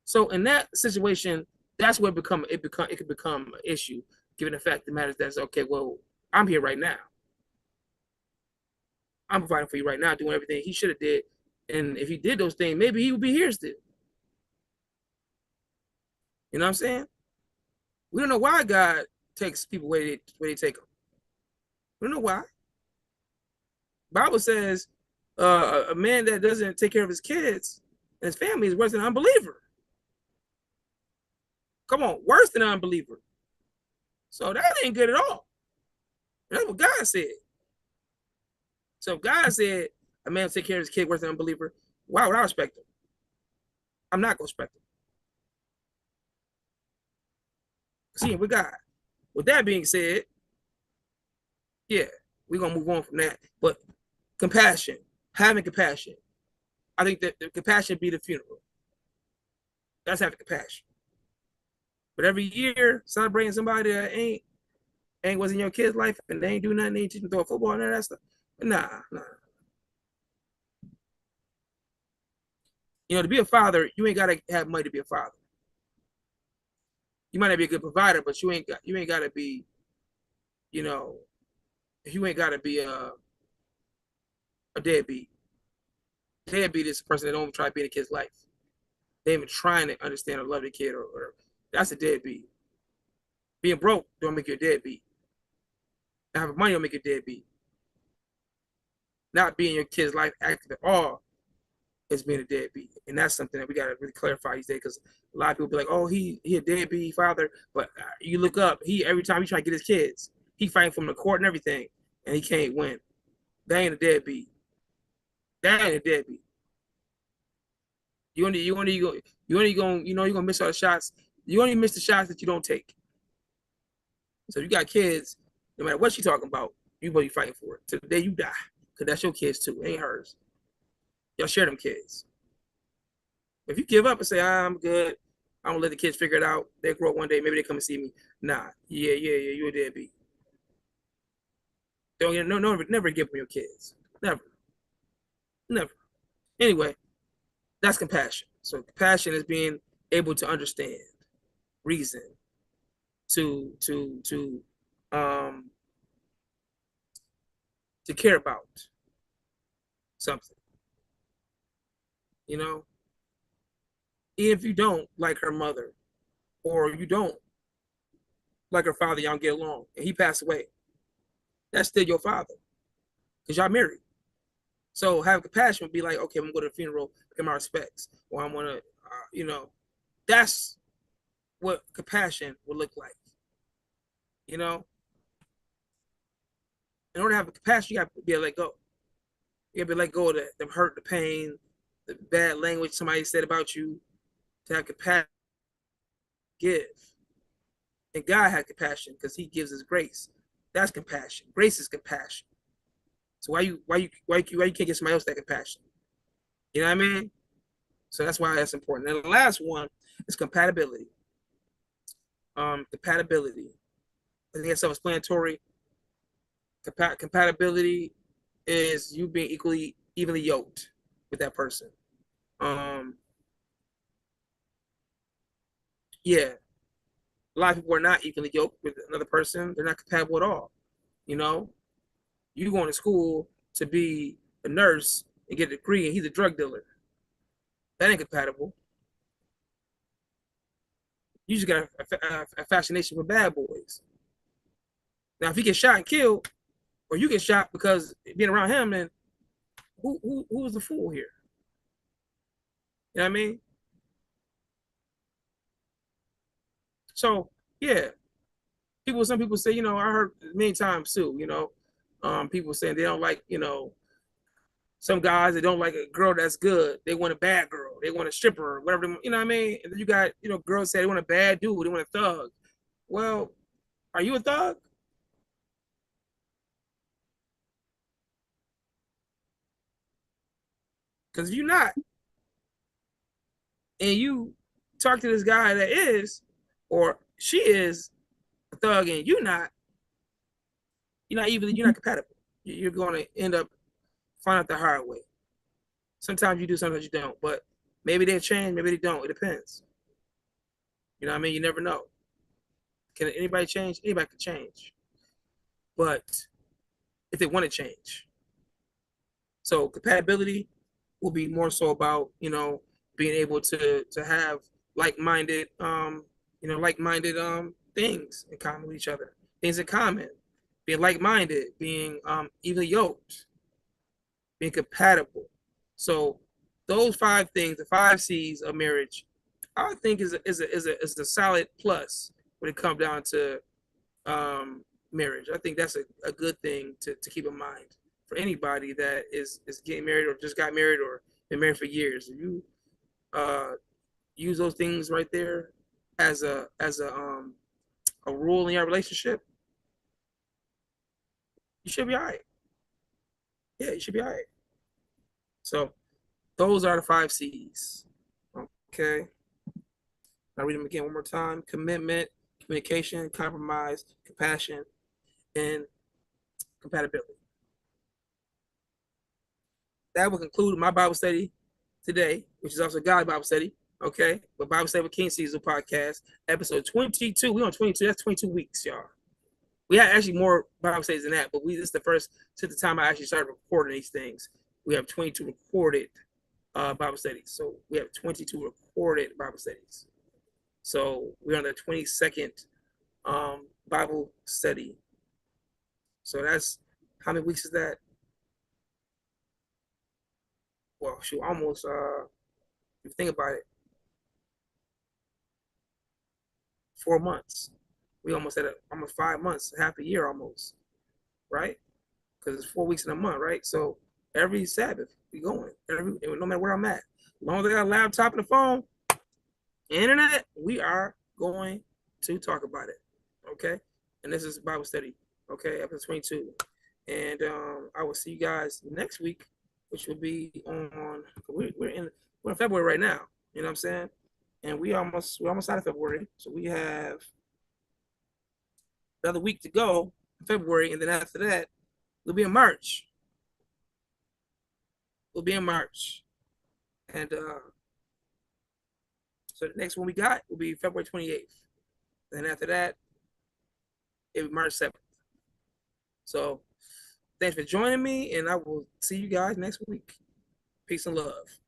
So in that situation, that's where it could become an issue, given the fact that matters that's okay, well, I'm here right now. I'm providing for you right now, doing everything he should have did. And if he did those things, maybe he would be here still. You know what I'm saying? We don't know why God takes people where they take them. We don't know why. Bible says a man that doesn't take care of his kids And his family is worse than an unbeliever. Come on, worse than an unbeliever. So that ain't good at all. That's what God said. So if God said a man will take care of his kid worse than an unbeliever, why would I respect him? I'm not going to respect him. See, with God. With that being said, yeah, we're going to move on from that. But compassion, having compassion. I think that the compassion be the funeral. That's having compassion. But every year, celebrating somebody that ain't was in your kid's life and they ain't do nothing, they ain't teach them to throw a football and all that stuff. Nah. You know, to be a father, you ain't gotta have money to be a father. You might not be a good provider, but you ain't gotta be, you know, you ain't gotta be a deadbeat. Deadbeat is a person that don't try to be in a kid's life. They ain't even trying to understand or love the kid, or that's a deadbeat. Being broke don't make you a deadbeat. Not having money don't make you a deadbeat. Not being your kid's life active at all is being a deadbeat. And that's something that we got to really clarify these days, because a lot of people be like, oh, he a deadbeat father. But you look up, every time he try to get his kids, he fighting from the court and everything, and he can't win. That ain't a deadbeat. That ain't a deadbeat. You only gonna miss all the shots. You only miss the shots that you don't take. So if you got kids, no matter what you talking about, you better be fighting for it. To the day you die. Because that's your kids too. It ain't hers. Y'all share them kids. If you give up and say, I'm good, I'm gonna let the kids figure it out. They'll grow up one day, maybe they come and see me. Nah, yeah, you're a deadbeat. Never give them your kids. Never. Anyway, that's compassion. So compassion is being able to understand, reason, to care about something. You know, even if you don't like her mother, or you don't like her father, y'all get along, and he passed away, that's still your father, because y'all married. So have compassion would be like, okay, I'm gonna go to the funeral, pay my respects, or I'm gonna, that's what compassion would look like. You know, in order to have compassion, you got to be able to let go. You got to let go of the hurt, the pain, the bad language somebody said about you. To have compassion, give. And God had compassion because He gives us grace. That's compassion. Grace is compassion. So why you can't get somebody else that compassion? You know what I mean? So that's why that's important. And the last one is compatibility. Compatibility. I think it's self-explanatory. Compatibility is you being evenly yoked with that person. Yeah, a lot of people are not evenly yoked with another person. They're not compatible at all. You know, you going to school to be a nurse and get a degree, and he's a drug dealer. That ain't compatible. You just got a fascination with bad boys. Now, if he gets shot and killed, or you get shot because being around him, then who was the fool here? You know what I mean? So yeah, some people say, I heard many times too, people saying they don't like, some guys that don't like a girl that's good. They want a bad girl. They want a stripper, or whatever. You know what I mean? And then you got, girls say they want a bad dude. They want a thug. Well, are you a thug? Because if you're not, and you talk to this guy that is, or she is a thug, and you're not compatible. You're going to end up finding out the hard way. Sometimes you do, sometimes you don't. But maybe they change, maybe they don't. It depends. You know what I mean? You never know. Can anybody change? Anybody can change. But if they want to change. So compatibility will be more so about, being able to have like-minded things in common with each other. Things in common. Being like-minded, being evenly yoked, being compatible. So those 5 things, the 5 C's of marriage, I think is a solid plus when it comes down to marriage. I think that's a good thing to keep in mind for anybody that is getting married or just got married or been married for years. If you use those things right there as a rule in your relationship, you should be all right. Yeah, you should be all right. So those are the 5 C's. Okay. I'll read them again one more time. Commitment, communication, compromise, compassion, and compatibility. That will conclude my Bible study today, which is also God's Bible study. Okay. But Bible study with KingCzol podcast, episode 22. We're on 22. That's 22 weeks, y'all. We had actually more Bible studies than that, but this is the first since the time I actually started recording these things. We have 22 recorded Bible studies. So we have 22 recorded Bible studies. So we're on the 22nd Bible study. So that's, how many weeks is that? Well, shoot, almost, if you think about it, 4 months. We almost at almost 5 months, half a year almost, right? Because it's 4 weeks in a month, right? So every Sabbath, we going. No matter where I'm at. As long as I got a laptop and a phone, internet, we are going to talk about it. Okay? And this is Bible study. Okay, episode 22. And I will see you guys next week, which will be on, we're in February right now. You know what I'm saying? And we're almost out of February. So we have another week to go in February, and then after that, we'll be in March. We'll be in March. And so the next one we got will be February 28th. Then after that, it'll be March 7th. So thanks for joining me, and I will see you guys next week. Peace and love.